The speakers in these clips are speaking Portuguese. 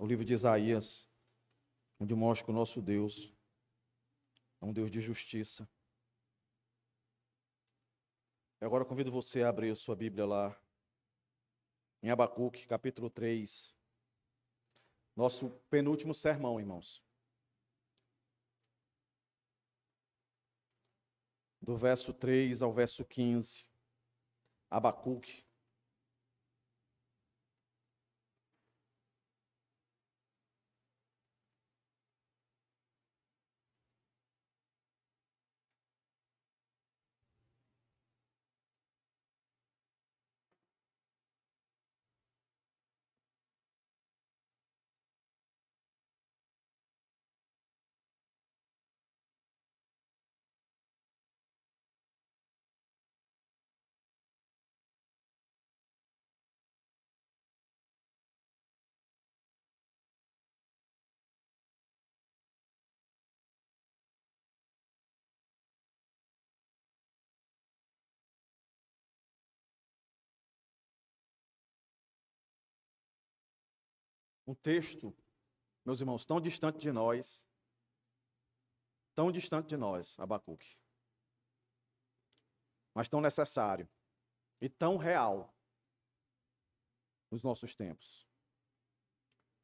livro de Isaías, onde mostra que o nosso Deus é um Deus de justiça. E agora eu convido você a abrir a sua Bíblia lá, em Abacuque, capítulo 3, nosso penúltimo sermão, irmãos. Do verso 3 ao verso 15, Abacuque. Um texto, meus irmãos, tão distante de nós, Abacuque, mas tão necessário e tão real nos nossos tempos.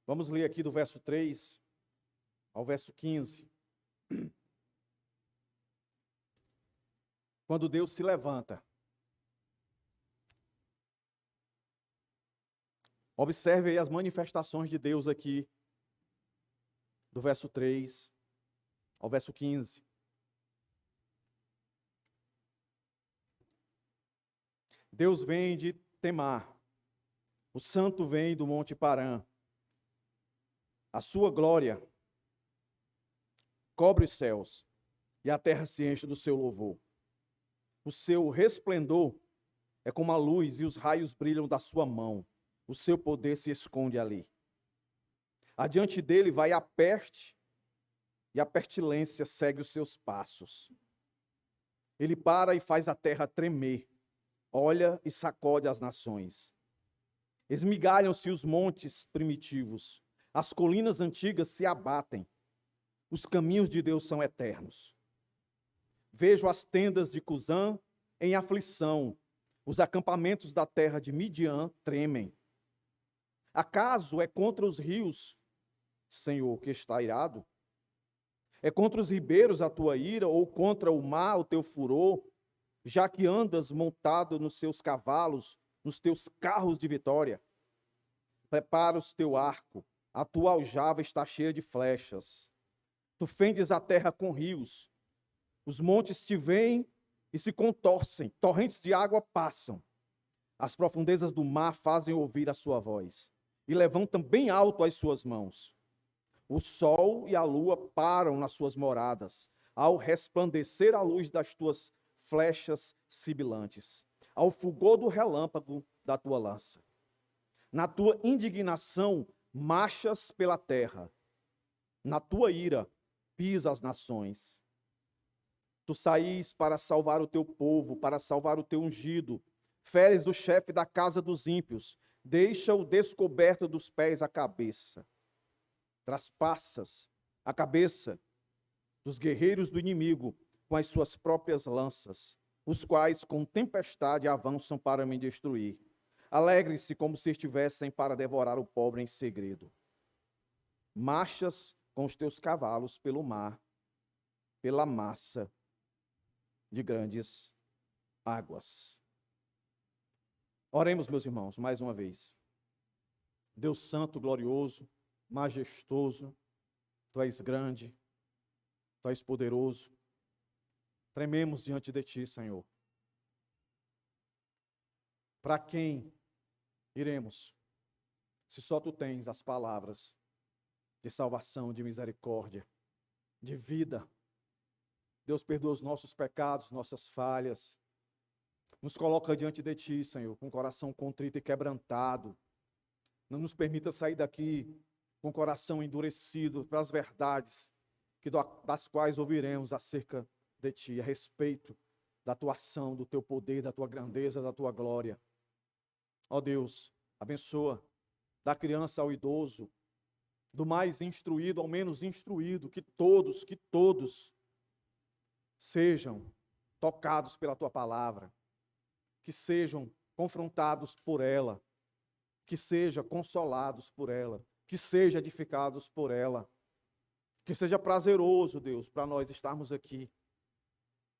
Vamos ler aqui do verso 3 ao verso 15. Quando Deus se levanta, observe aí as manifestações de Deus aqui, do verso 3 ao verso 15. Deus vem de Temar, o santo vem do monte Parã. A sua glória cobre os céus e a terra se enche do seu louvor. O seu resplendor é como a luz e os raios brilham da sua mão. O seu poder se esconde ali. Adiante dele vai a peste e a pestilência segue os seus passos. Ele para e faz a terra tremer, olha e sacode as nações. Esmigalham-se os montes primitivos, as colinas antigas se abatem. Os caminhos de Deus são eternos. Vejo as tendas de Cusã em aflição, os acampamentos da terra de Midian tremem. Acaso é contra os rios, Senhor, que está irado? É contra os ribeiros a tua ira, ou contra o mar o teu furor, já que andas montado nos seus cavalos, nos teus carros de vitória? Prepara o teu arco, a tua aljava está cheia de flechas. Tu fendes a terra com rios, os montes te veem e se contorcem, torrentes de água passam. As profundezas do mar fazem ouvir a sua voz, e levantam bem alto as suas mãos. O sol e a lua param nas suas moradas, ao resplandecer a luz das tuas flechas sibilantes, ao fulgor do relâmpago da tua lança. Na tua indignação marchas pela terra, na tua ira pisa as nações. Tu saís para salvar o teu povo, para salvar o teu ungido. Feres o chefe da casa dos ímpios, deixa-o descoberto dos pés à cabeça. Traspassas a cabeça dos guerreiros do inimigo com as suas próprias lanças, os quais com tempestade avançam para me destruir. Alegre-se como se estivessem para devorar o pobre em segredo. Marchas com os teus cavalos pelo mar, pela massa de grandes águas. Oremos, meus irmãos, mais uma vez. Deus santo, glorioso, majestoso, tu és grande, tu és poderoso. Trememos diante de ti, Senhor. Para quem iremos, se só tu tens as palavras de salvação, de misericórdia, de vida? Deus, perdoa os nossos pecados, nossas falhas. Nos coloca diante de ti, Senhor, com o coração contrito e quebrantado. Não nos permita sair daqui com o coração endurecido para as verdades das quais ouviremos acerca de ti, a respeito da tua ação, do teu poder, da tua grandeza, da tua glória. Ó Deus, abençoa, da criança ao idoso, do mais instruído ao menos instruído, que todos sejam tocados pela tua palavra, que sejam confrontados por ela, que sejam consolados por ela, que sejam edificados por ela, que seja prazeroso, Deus, para nós estarmos aqui.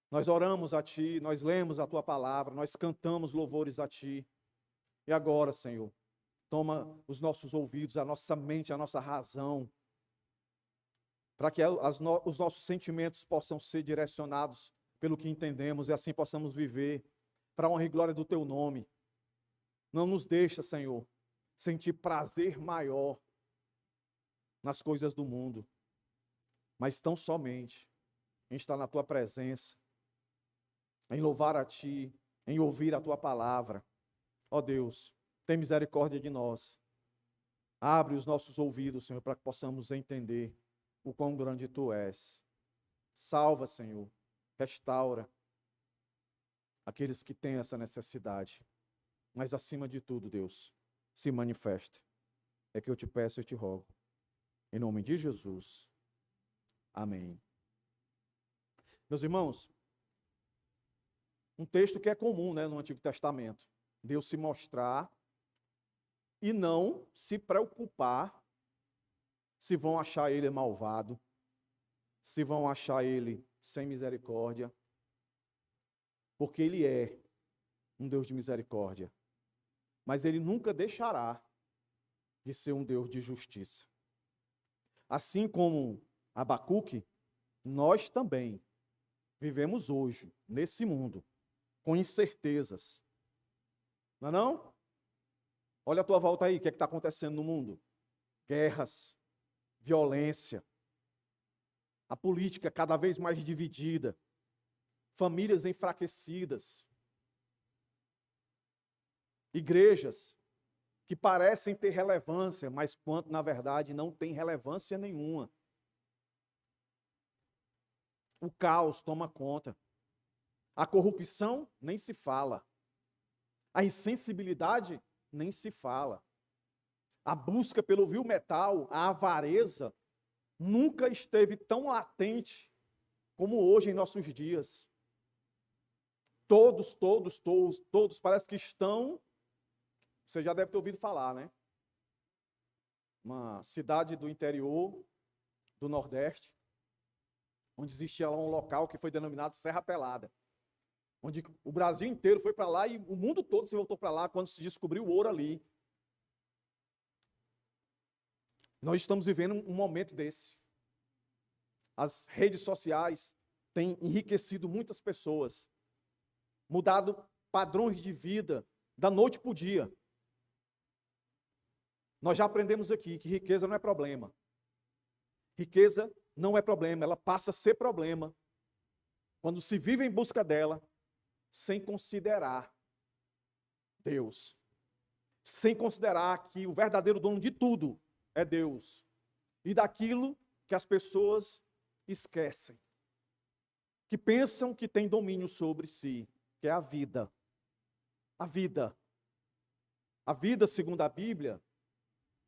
Nós oramos a Ti, nós lemos a Tua palavra, nós cantamos louvores a Ti. E agora, Senhor, toma os nossos ouvidos, a nossa mente, a nossa razão, para que os nossos sentimentos possam ser direcionados pelo que entendemos e assim possamos viver para a honra e glória do Teu nome. Não nos deixa, Senhor, sentir prazer maior nas coisas do mundo, mas tão somente em estar na Tua presença, em louvar a Ti, em ouvir a Tua palavra. Ó Deus, tem misericórdia de nós. Abre os nossos ouvidos, Senhor, para que possamos entender o quão grande Tu és. Salva, Senhor, restaura aqueles que têm essa necessidade. Mas acima de tudo, Deus, se manifesta. É que eu te peço e te rogo. Em nome de Jesus. Amém. Meus irmãos, um texto que é comum, no Antigo Testamento. Deus se mostrar e não se preocupar se vão achar ele malvado, se vão achar ele sem misericórdia, porque ele é um Deus de misericórdia, mas ele nunca deixará de ser um Deus de justiça. Assim como Abacuque, nós também vivemos hoje, nesse mundo, com incertezas. Não é não? Olha a tua volta aí, o que é que está acontecendo no mundo? Guerras, violência, a política cada vez mais dividida, famílias enfraquecidas, igrejas que parecem ter relevância, mas quanto na verdade não tem relevância nenhuma. O caos toma conta. A corrupção nem se fala. A insensibilidade nem se fala. A busca pelo vil metal, a avareza, nunca esteve tão latente como hoje em nossos dias. Todos parece que estão, você já deve ter ouvido falar, Uma cidade do interior do Nordeste, onde existia lá um local que foi denominado Serra Pelada, onde o Brasil inteiro foi para lá e o mundo todo se voltou para lá quando se descobriu o ouro ali. Nós estamos vivendo um momento desse. As redes sociais têm enriquecido muitas pessoas, mudado padrões de vida da noite para o dia. Nós já aprendemos aqui que riqueza não é problema. Riqueza não é problema, ela passa a ser problema quando se vive em busca dela sem considerar Deus, sem considerar que o verdadeiro dono de tudo é Deus, e daquilo que as pessoas esquecem, que pensam que tem domínio sobre si, que é a vida. A vida. A vida, segundo a Bíblia,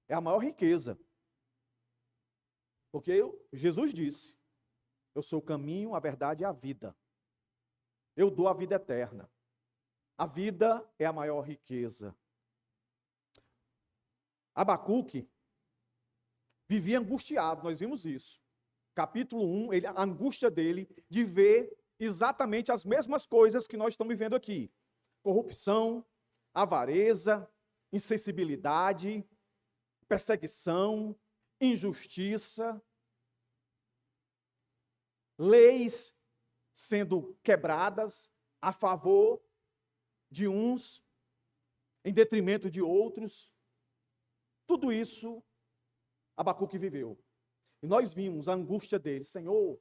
é a maior riqueza. Porque Jesus disse, eu sou o caminho, a verdade e a vida. Eu dou a vida eterna. A vida é a maior riqueza. Abacuque vivia angustiado, nós vimos isso. Capítulo 1, a angústia dele de ver exatamente as mesmas coisas que nós estamos vivendo aqui. Corrupção, avareza, insensibilidade, perseguição, injustiça, leis sendo quebradas a favor de uns, em detrimento de outros. Tudo isso Abacuque viveu. E nós vimos a angústia dele. Senhor,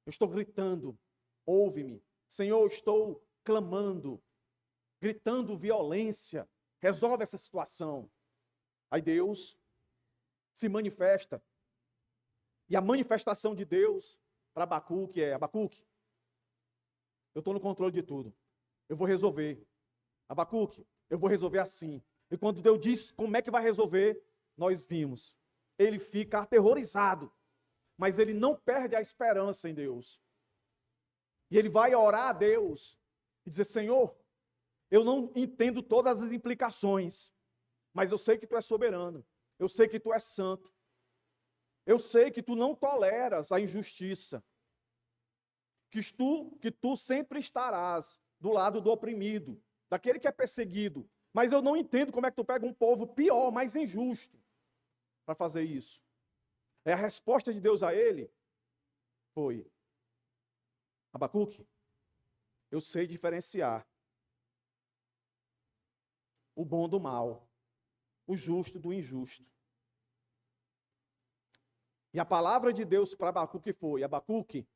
eu estou gritando, ouve-me. Senhor, eu estou clamando, gritando violência, resolve essa situação. Aí Deus se manifesta. E a manifestação de Deus para Abacuque é: Abacuque, eu estou no controle de tudo. Eu vou resolver. Abacuque, eu vou resolver assim. E quando Deus diz como é que vai resolver, nós vimos. ele fica aterrorizado, mas ele não perde a esperança em Deus. E ele vai orar a Deus e dizer: Senhor, eu não entendo todas as implicações, mas eu sei que tu és soberano, eu sei que tu és santo, eu sei que tu não toleras a injustiça, que tu sempre estarás do lado do oprimido, daquele que é perseguido, mas eu não entendo como é que tu pega um povo pior, mais injusto, para fazer isso. A resposta de Deus a ele foi: Abacuque, eu sei diferenciar o bom do mal, o justo do injusto. E a palavra de Deus para Abacuque foi: Abacuque,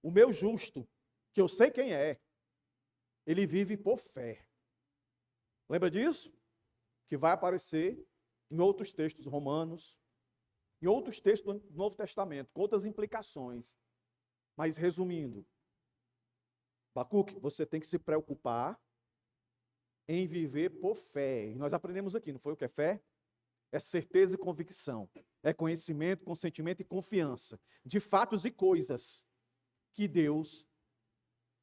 o meu justo, que eu sei quem é, ele vive por fé. Lembra disso? Que vai aparecer em outros textos romanos, em outros textos do Novo Testamento, com outras implicações. Mas resumindo, Abacuque, você tem que se preocupar em viver por fé. E nós aprendemos aqui, não foi o que é fé? É certeza e convicção. É conhecimento, consentimento e confiança de fatos e coisas que Deus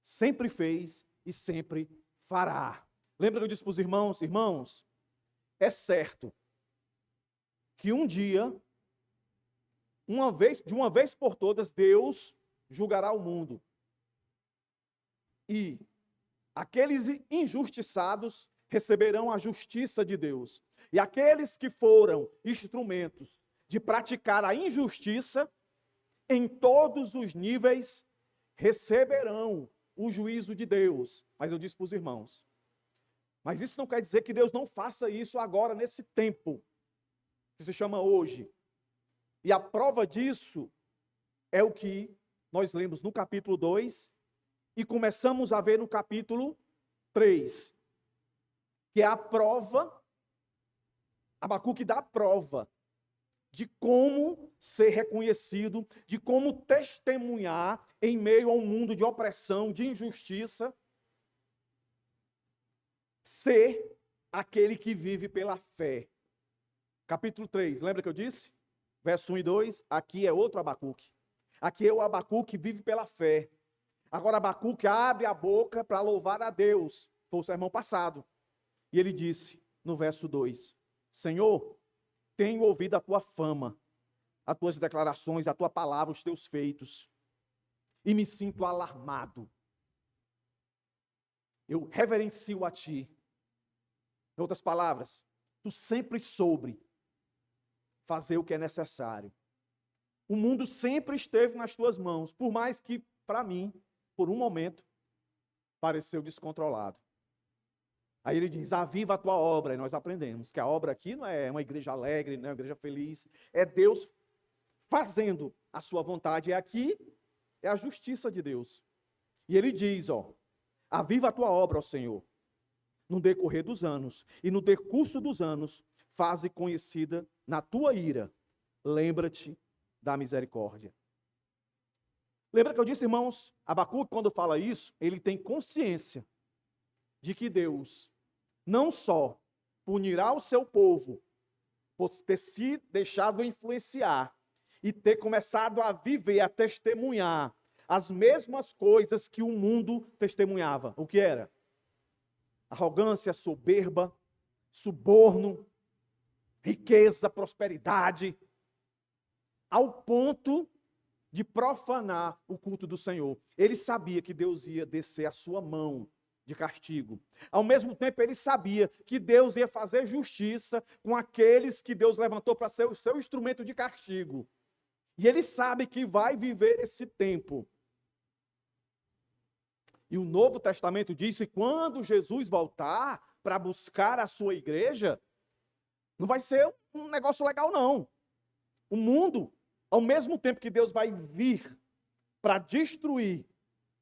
sempre fez e sempre fará. Lembra que eu disse para os irmãos: irmãos, é certo que um dia, de uma vez por todas, Deus julgará o mundo. E aqueles injustiçados receberão a justiça de Deus. E aqueles que foram instrumentos de praticar a injustiça, em todos os níveis, receberão o juízo de Deus. Mas eu disse para os irmãos, mas isso não quer dizer que Deus não faça isso agora, nesse tempo, que se chama hoje. E a prova disso é o que nós lemos no capítulo 2 e começamos a ver no capítulo 3, que é a prova, Abacuque dá a prova de como ser reconhecido, de como testemunhar em meio a um mundo de opressão, de injustiça, ser aquele que vive pela fé. Capítulo 3, lembra que eu disse? Verso 1 e 2, aqui é outro Abacuque. Aqui é o Abacuque que vive pela fé. Agora Abacuque abre a boca para louvar a Deus. Foi o sermão passado. E ele disse, no verso 2, Senhor, tenho ouvido a tua fama, as tuas declarações, a tua palavra, os teus feitos, e me sinto alarmado. Eu reverencio a ti. Em outras palavras, tu sempre soube fazer o que é necessário. O mundo sempre esteve nas tuas mãos, por mais que, para mim, por um momento, pareceu descontrolado. Aí ele diz, aviva a tua obra, e nós aprendemos que a obra aqui não é uma igreja alegre, não é uma igreja feliz, é Deus fazendo a sua vontade, e aqui é a justiça de Deus. E ele diz, aviva a tua obra, ó Senhor, no decorrer dos anos, e no decurso dos anos, faze conhecida na tua ira, lembra-te da misericórdia. Lembra que eu disse, irmãos, Abacuque, quando fala isso, ele tem consciência de que Deus não só punirá o seu povo por ter se deixado influenciar e ter começado a viver, a testemunhar as mesmas coisas que o mundo testemunhava. O que era? Arrogância, soberba, suborno, riqueza, prosperidade, ao ponto de profanar o culto do Senhor. Ele sabia que Deus ia descer a sua mão de castigo. Ao mesmo tempo, ele sabia que Deus ia fazer justiça com aqueles que Deus levantou para ser o seu instrumento de castigo. E ele sabe que vai viver esse tempo. E o Novo Testamento diz que quando Jesus voltar para buscar a sua igreja, não vai ser um negócio legal, não. O mundo, ao mesmo tempo que Deus vai vir para destruir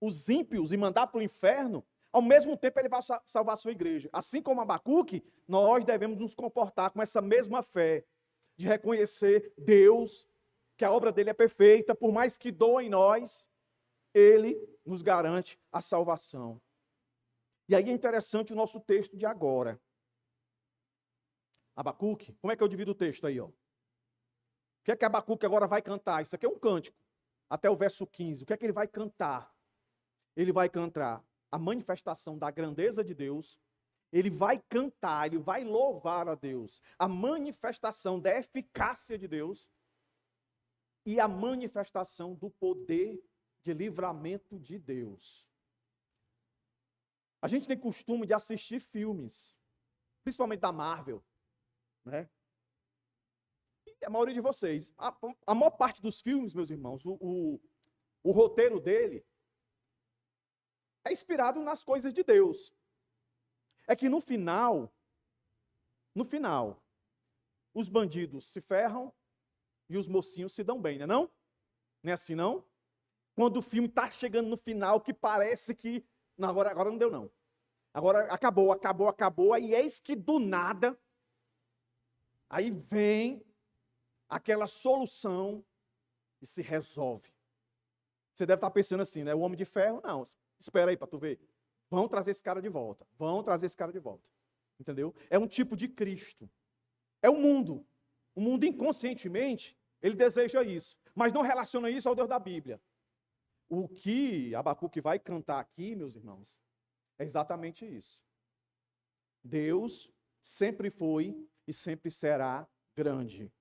os ímpios e mandar para o inferno, ao mesmo tempo ele vai salvar a sua igreja. Assim como Abacuque, nós devemos nos comportar com essa mesma fé, de reconhecer Deus, que a obra dele é perfeita, por mais que doa em nós, ele nos garante a salvação. E aí é interessante o nosso texto de agora. Abacuque, como é que eu divido o texto aí, ó? O que é que Abacuque agora vai cantar? Isso aqui é um cântico, até o verso 15. O que é que ele vai cantar? Ele vai cantar a manifestação da grandeza de Deus, ele vai cantar, ele vai louvar a Deus, a manifestação da eficácia de Deus e a manifestação do poder de livramento de Deus. A gente tem costume de assistir filmes, principalmente da Marvel, né? E a maioria de vocês, a maior parte dos filmes, meus irmãos, o roteiro dele é inspirado nas coisas de Deus. É que no final, os bandidos se ferram e os mocinhos se dão bem, não é não? Não é assim não? Quando o filme está chegando no final, que parece que... Não, agora não deu não. Agora acabou, aí eis que do nada, aí vem aquela solução e se resolve. Você deve estar pensando assim, né? O Homem de Ferro, não, espera aí para tu ver. Vão trazer esse cara de volta. Entendeu? É um tipo de Cristo. É o mundo. O mundo inconscientemente, ele deseja isso. Mas não relaciona isso ao Deus da Bíblia. O que Abacuque vai cantar aqui, meus irmãos, é exatamente isso. Deus sempre foi e sempre será grande.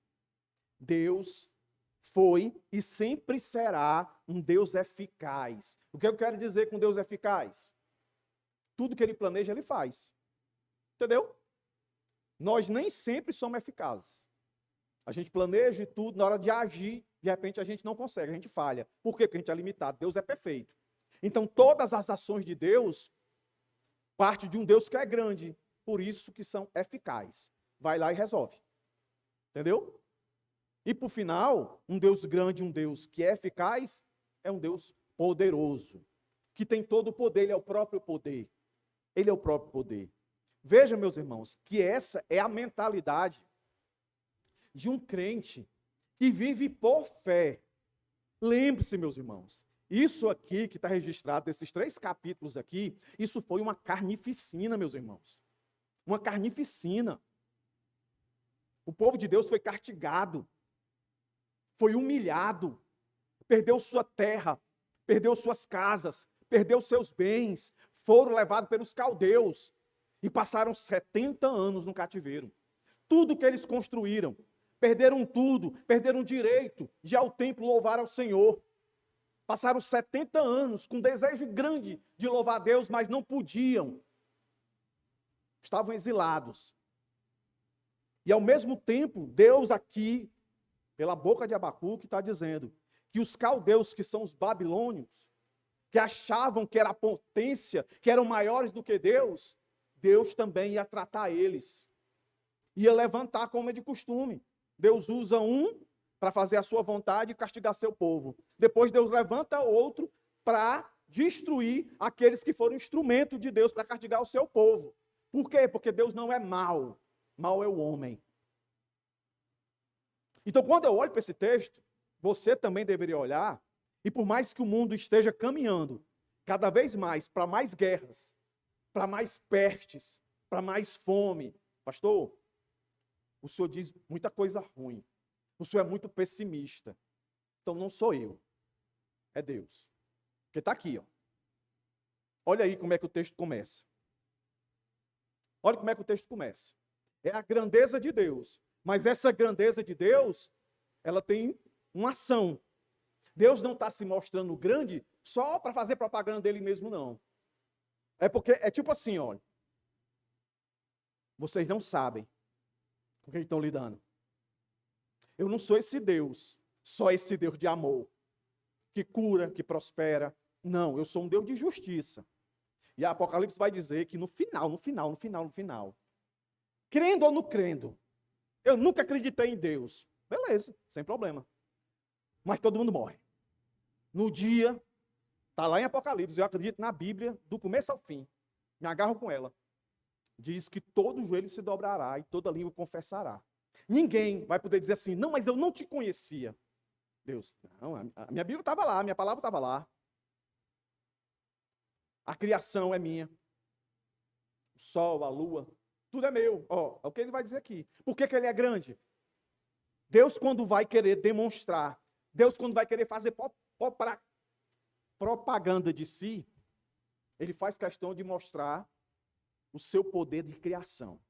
Deus foi e sempre será um Deus eficaz. O que eu quero dizer com Deus eficaz? Tudo que ele planeja, ele faz. Entendeu? Nós nem sempre somos eficazes. A gente planeja e tudo, na hora de agir, de repente a gente não consegue, a gente falha. Por quê? Porque a gente é limitado. Deus é perfeito. Então, todas as ações de Deus partem de um Deus que é grande, por isso que são eficazes. Vai lá e resolve. Entendeu? E por final, um Deus grande, um Deus que é eficaz, é um Deus poderoso, que tem todo o poder, ele é o próprio poder. Ele é o próprio poder. Veja, meus irmãos, que essa é a mentalidade de um crente que vive por fé. Lembre-se, meus irmãos, isso aqui que está registrado, nesses 3 capítulos aqui, isso foi uma carnificina, meus irmãos. Uma carnificina. O povo de Deus foi castigado, foi humilhado, perdeu sua terra, perdeu suas casas, perdeu seus bens, foram levados pelos caldeus e passaram 70 anos no cativeiro. Tudo que eles construíram, perderam tudo, perderam o direito de ao templo louvar ao Senhor. Passaram 70 anos com desejo grande de louvar a Deus, mas não podiam. Estavam exilados. E ao mesmo tempo, Deus aqui, pela boca de Abacuque, está dizendo que os caldeus, que são os babilônios, que achavam que era a potência, que eram maiores do que Deus, Deus também ia tratar eles. Ia levantar como é de costume. Deus usa um para fazer a sua vontade e castigar seu povo. Depois Deus levanta outro para destruir aqueles que foram instrumento de Deus para castigar o seu povo. Por quê? Porque Deus não é mau. Mau é o homem. Então, quando eu olho para esse texto, você também deveria olhar, e por mais que o mundo esteja caminhando cada vez mais para mais guerras, para mais pestes, para mais fome, pastor, o senhor diz muita coisa ruim. O senhor é muito pessimista. Então não sou eu, é Deus. Porque está aqui, ó. Olha aí como é que o texto começa. Olha como é que o texto começa. É a grandeza de Deus. Mas essa grandeza de Deus, ela tem uma ação. Deus não está se mostrando grande só para fazer propaganda dele mesmo, não. É porque, é tipo assim, olha. Vocês não sabem com quem estão lidando. Eu não sou esse Deus, só esse Deus de amor, que cura, que prospera. Não, eu sou um Deus de justiça. E a Apocalipse vai dizer que no final, crendo ou não crendo, eu nunca acreditei em Deus. Beleza, sem problema. Mas todo mundo morre. No dia, está lá em Apocalipse, eu acredito na Bíblia, do começo ao fim. Me agarro com ela. Diz que todo joelho se dobrará e toda língua confessará. Ninguém vai poder dizer assim, não, mas eu não te conhecia. Deus, não, a minha Bíblia estava lá, a minha palavra estava lá. A criação é minha. O sol, a lua, Tudo é meu. Ó, é o que ele vai dizer aqui. Por que ele é grande? Deus, quando vai querer demonstrar, Deus, quando vai querer fazer propaganda de si, ele faz questão de mostrar o seu poder de criação.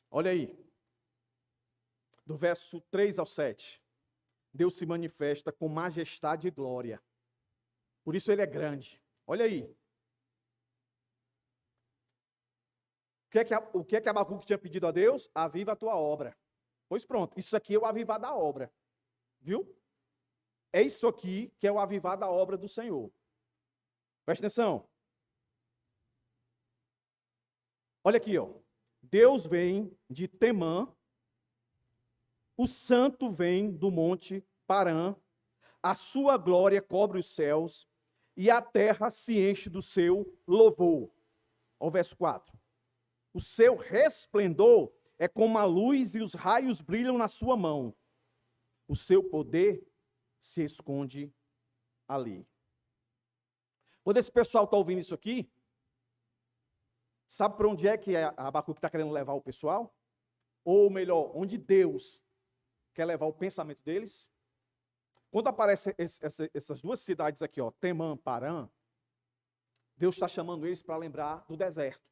Olha aí, do verso 3 ao 7. Deus se manifesta com majestade e glória. Por isso ele é grande. Olha aí. O que é que Abacuque tinha pedido a Deus? Aviva a tua obra. Pois pronto, isso aqui é o avivar da obra. Viu? É isso aqui que é o avivar da obra do Senhor. Presta atenção. Olha aqui, ó. Deus vem de Temã, o santo vem do monte Parã, a sua glória cobre os céus, e a terra se enche do seu louvor. Olha o verso 4. O seu resplendor é como a luz e os raios brilham na sua mão. O seu poder se esconde ali. Quando esse pessoal está ouvindo isso aqui, sabe para onde é que Abacuque está querendo levar o pessoal? Ou melhor, onde Deus quer levar o pensamento deles? Quando aparecem essas duas cidades aqui, ó, Temã, Parã, Deus está chamando eles para lembrar do deserto.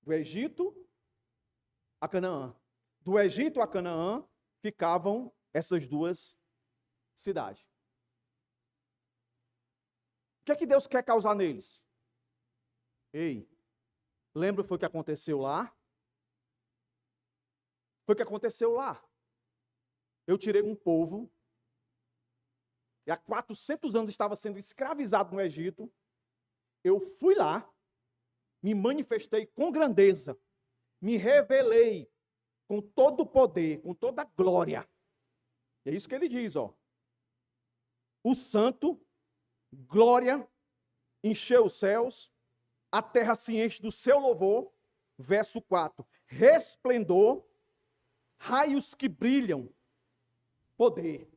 Do Egito a Canaã. Do Egito a Canaã ficavam essas duas cidades. O que é que Deus quer causar neles? Ei, lembra foi o que aconteceu lá? Foi o que aconteceu lá. Eu tirei um povo que há 400 anos estava sendo escravizado no Egito. Eu fui lá, me manifestei com grandeza, me revelei com todo o poder, com toda a glória. É isso que ele diz, ó. O santo, glória, encheu os céus, a terra se enche do seu louvor. Verso 4. Resplendor, raios que brilham, poder.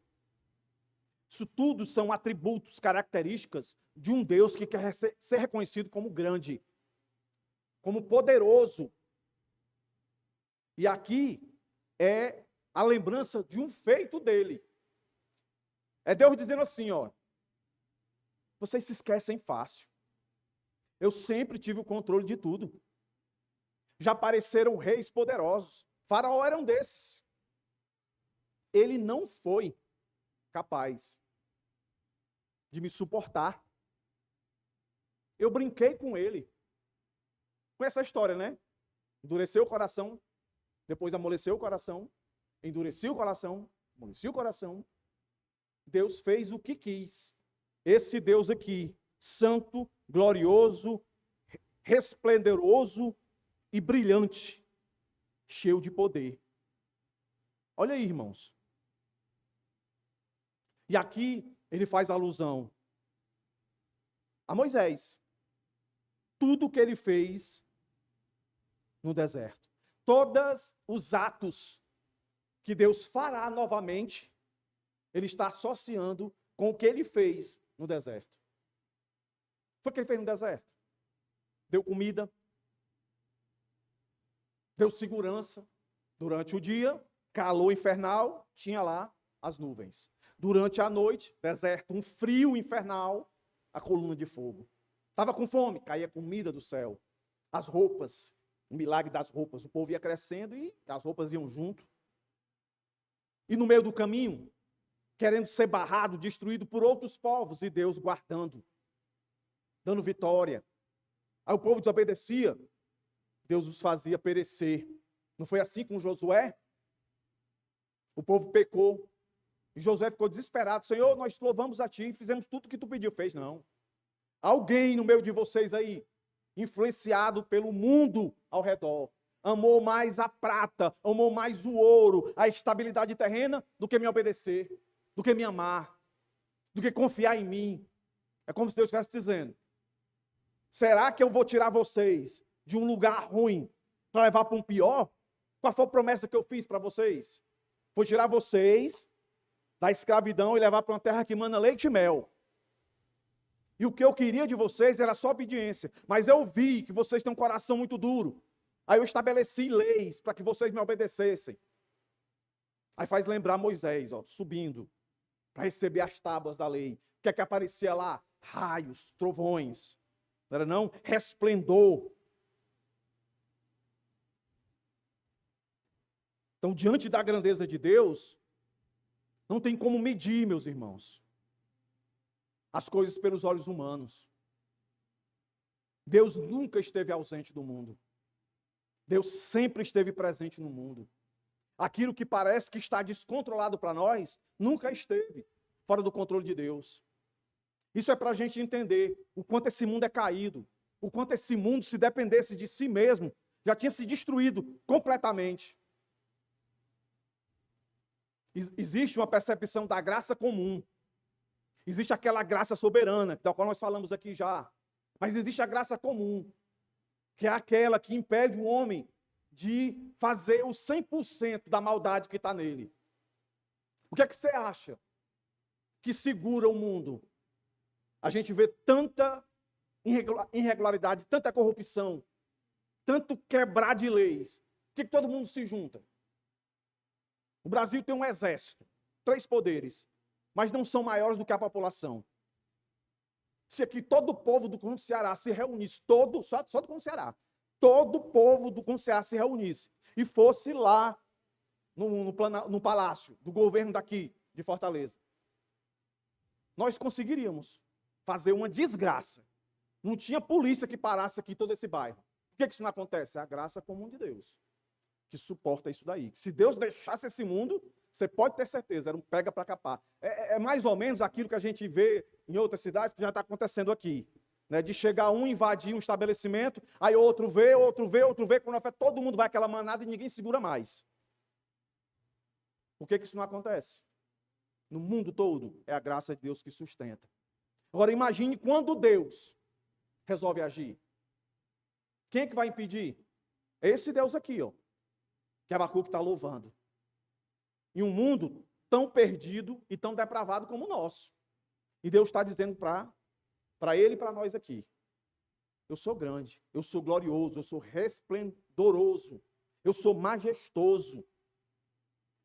Isso tudo são atributos, características de um Deus que quer ser reconhecido como grande, como poderoso. E aqui é a lembrança de um feito dele. É Deus dizendo assim, ó, vocês se esquecem fácil. Eu sempre tive o controle de tudo. Já apareceram reis poderosos. Faraó era um desses. Ele não foi capaz de me suportar. Eu brinquei com ele. Com essa história, né? Endureceu o coração, depois amoleceu o coração, endureci o coração, amoleci o coração. Deus fez o que quis. Esse Deus aqui, santo, glorioso, resplendoroso e brilhante, cheio de poder. Olha aí, irmãos. E aqui ele faz alusão a Moisés. Tudo que ele fez no deserto. Todos os atos que Deus fará novamente, ele está associando com o que ele fez no deserto. Foi o que ele fez no deserto. Deu comida, deu segurança. Durante o dia, calor infernal, tinha lá as nuvens. Durante a noite, deserto, um frio infernal, a coluna de fogo. Estava com fome, caía comida do céu. As roupas, o milagre das roupas. O povo ia crescendo e as roupas iam junto. E no meio do caminho, querendo ser barrado, destruído por outros povos, e Deus guardando, dando vitória. Aí o povo desobedecia, Deus os fazia perecer. Não foi assim com Josué? O povo pecou, e Josué ficou desesperado. Senhor, nós te louvamos a ti, fizemos tudo o que tu pediu. Fez não. Alguém no meio de vocês aí, influenciado pelo mundo ao redor, amou mais a prata, amou mais o ouro, a estabilidade terrena, do que me obedecer, do que me amar, do que confiar em mim. É como se Deus estivesse dizendo, será que eu vou tirar vocês de um lugar ruim para levar para um pior? Qual foi a promessa que eu fiz para vocês? Foi tirar vocês da escravidão e levar para uma terra que mana leite e mel. E o que eu queria de vocês era só obediência. Mas eu vi que vocês têm um coração muito duro. Aí eu estabeleci leis para que vocês me obedecessem. Aí faz lembrar Moisés, ó, subindo para receber as tábuas da lei. O que é que aparecia lá? Raios, trovões. Não era não? Resplendor. Então, diante da grandeza de Deus, não tem como medir, meus irmãos, as coisas pelos olhos humanos. Deus nunca esteve ausente do mundo. Deus sempre esteve presente no mundo. Aquilo que parece que está descontrolado para nós, nunca esteve fora do controle de Deus. Isso é para a gente entender o quanto esse mundo é caído, o quanto esse mundo, se dependesse de si mesmo, já tinha se destruído completamente. Existe uma percepção da graça comum. Existe aquela graça soberana, da qual nós falamos aqui já. Mas existe a graça comum, que é aquela que impede o homem de fazer o 100% da maldade que está nele. O que é que você acha que segura o mundo? A gente vê tanta irregularidade, tanta corrupção, tanto quebrar de leis. Por que todo mundo se junta? O Brasil tem um exército, 3 poderes, mas não são maiores do que a população. Se aqui todo o povo do Conde do Ceará se reunisse, só do Conde do Ceará, todo o povo do Conde do Ceará se reunisse e fosse lá no palácio do governo daqui, de Fortaleza, nós conseguiríamos fazer uma desgraça. Não tinha polícia que parasse aqui todo esse bairro. Por que isso não acontece? É a graça comum de Deus que suporta isso daí. Se Deus deixasse esse mundo, você pode ter certeza, era um pega para capar. É mais ou menos aquilo que a gente vê em outras cidades que já está acontecendo aqui. Né? De chegar um, invadir um estabelecimento, aí outro vê, quando afeta, todo mundo vai àquela manada e ninguém segura mais. Por que isso não acontece? No mundo todo, é a graça de Deus que sustenta. Agora imagine quando Deus resolve agir. Quem é que vai impedir? É esse Deus aqui, ó, que Abacuque está louvando. Em um mundo tão perdido e tão depravado como o nosso. E Deus está dizendo para ele e para nós aqui: eu sou grande, eu sou glorioso, eu sou resplendoroso, eu sou majestoso.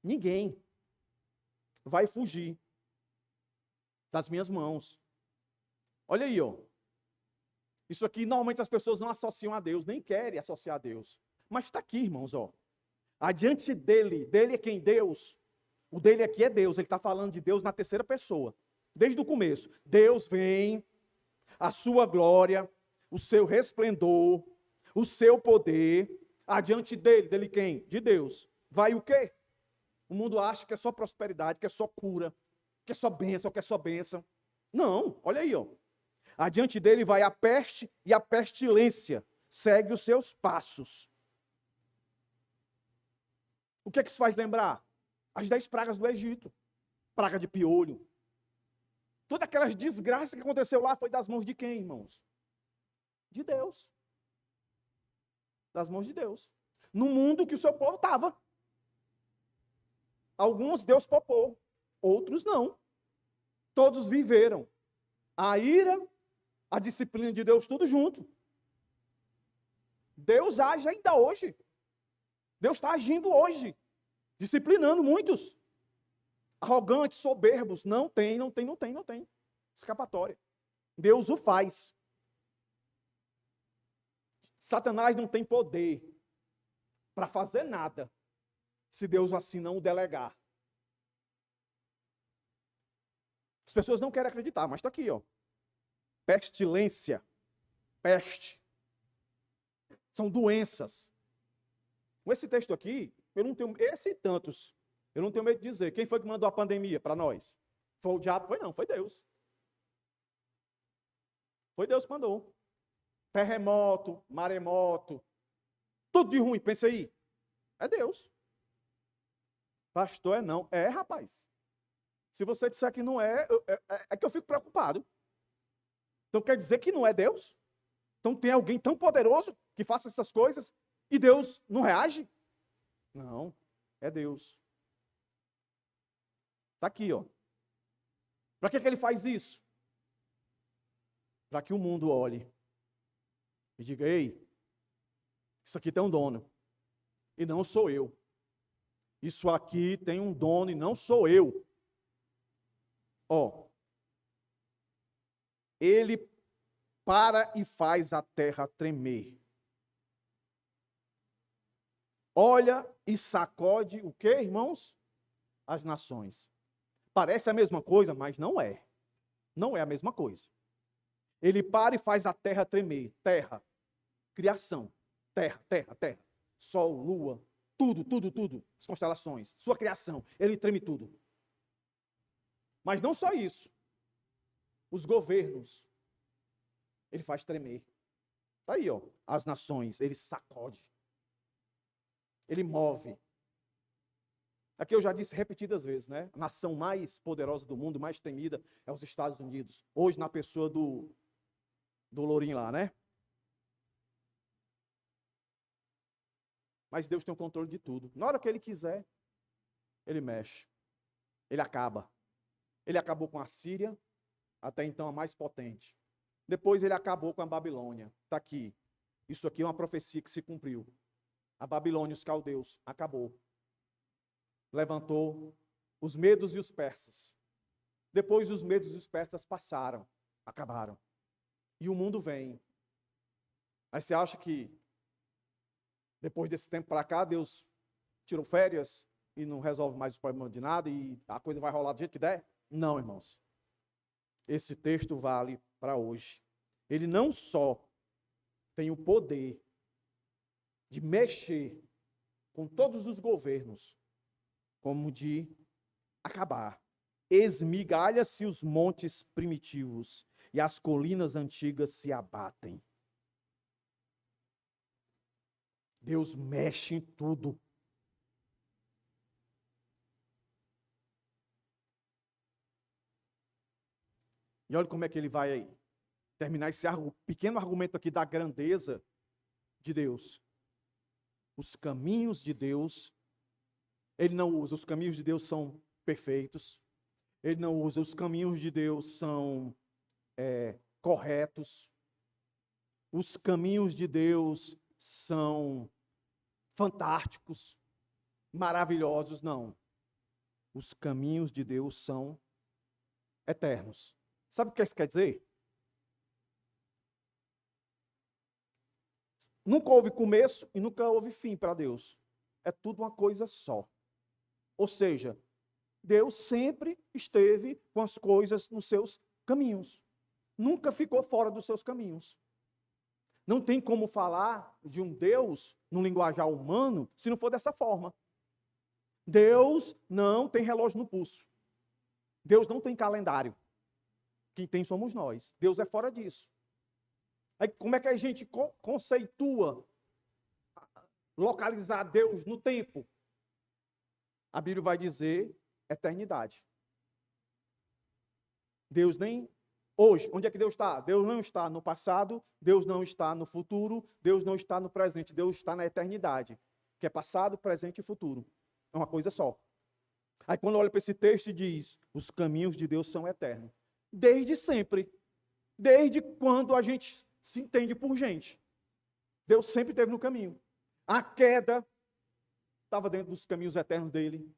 Ninguém vai fugir das minhas mãos. Olha aí, ó. Isso aqui normalmente as pessoas não associam a Deus, nem querem associar a Deus. Mas está aqui, irmãos, ó. Adiante dele é quem? Deus. O dele aqui é Deus, ele está falando de Deus na terceira pessoa. Desde o começo. Deus vem, a sua glória, o seu resplendor, o seu poder. Adiante dele quem? De Deus. Vai o quê? O mundo acha que é só prosperidade, que é só cura, que é só bênção. Não, olha aí, ó. Adiante dele vai a peste e a pestilência. Segue os seus passos. O que é que isso faz lembrar? As 10 pragas do Egito. Praga de piolho. Todas aquelas desgraças que aconteceu lá foi das mãos de quem, irmãos? De Deus. Das mãos de Deus. No mundo que o seu povo estava. Alguns Deus poupou, outros não. Todos viveram a ira, a disciplina de Deus, tudo junto. Deus age ainda hoje. Deus está agindo hoje, disciplinando muitos. Arrogantes, soberbos, não tem escapatória. Deus o faz. Satanás não tem poder para fazer nada, se Deus assim não o delegar. As pessoas não querem acreditar, mas está aqui, ó. Pestilência, peste. São doenças. Com esse texto aqui, eu não tenho, esse e tantos, eu não tenho medo de dizer. Quem foi que mandou a pandemia para nós? Foi o diabo? Foi não, foi Deus. Foi Deus que mandou. Terremoto, maremoto, tudo de ruim, pensa aí. É Deus. Pastor, é não. É, rapaz. Se você disser que não é, é que eu fico preocupado. Então quer dizer que não é Deus? Então tem alguém tão poderoso que faça essas coisas e Deus não reage? Não, é Deus. Está aqui, ó. Para que ele faz isso? para que o mundo olhe e diga: ei, isso aqui tem um dono, e não sou eu. Isso aqui tem um dono e não sou eu. Ó, ele para e faz a terra tremer. Olha e sacode o quê, irmãos? As nações. Parece a mesma coisa, mas não é. Não é a mesma coisa. Ele para e faz a terra tremer. Terra, criação. Terra, terra, terra. Sol, lua, tudo, tudo, tudo. As constelações, sua criação. Ele treme tudo. Mas não só isso. Os governos, ele faz tremer. Está aí, ó. As nações, ele sacode. Ele move. Aqui eu já disse repetidas vezes, né? A nação mais poderosa do mundo, mais temida, é os Estados Unidos. Hoje, na pessoa do Lourinho lá, né? Mas Deus tem o controle de tudo. Na hora que Ele quiser, Ele mexe. Ele acaba. Ele acabou com a Síria, até então a mais potente. Depois Ele acabou com a Babilônia. Está aqui. Isso aqui é uma profecia que se cumpriu. A Babilônia, os caldeus, acabou. Levantou os medos e os persas. Depois os medos e os persas passaram, acabaram. E o mundo vem. Aí você acha que depois desse tempo para cá, Deus tirou férias e não resolve mais os problemas de nada e a coisa vai rolar do jeito que der? Não, irmãos. Esse texto vale para hoje. Ele não só tem o poder de mexer com todos os governos, como de acabar. Esmigalha-se os montes primitivos e as colinas antigas se abatem. Deus mexe em tudo. E olha como é que ele vai terminar esse pequeno argumento aqui da grandeza de Deus. Os caminhos de Deus, ele não usa, os caminhos de Deus são perfeitos. Ele não usa, os caminhos de Deus são corretos. Os caminhos de Deus são fantásticos, maravilhosos, não. Os caminhos de Deus são eternos. Sabe o que isso quer dizer? Nunca houve começo e nunca houve fim para Deus. É tudo uma coisa só. Ou seja, Deus sempre esteve com as coisas nos seus caminhos. Nunca ficou fora dos seus caminhos. Não tem como falar de um Deus no linguajar humano se não for dessa forma. Deus não tem relógio no pulso. Deus não tem calendário. Quem tem somos nós. Deus é fora disso. Aí, como é que a gente conceitua localizar Deus no tempo? A Bíblia vai dizer eternidade. Deus nem hoje, onde é que Deus está? Deus não está no passado, Deus não está no futuro, Deus não está no presente, Deus está na eternidade, que é passado, presente e futuro. É uma coisa só. Aí quando olha para esse texto e diz, os caminhos de Deus são eternos. Desde sempre. Desde quando a gente se entende por gente. Deus sempre esteve no caminho. A queda estava dentro dos caminhos eternos dele.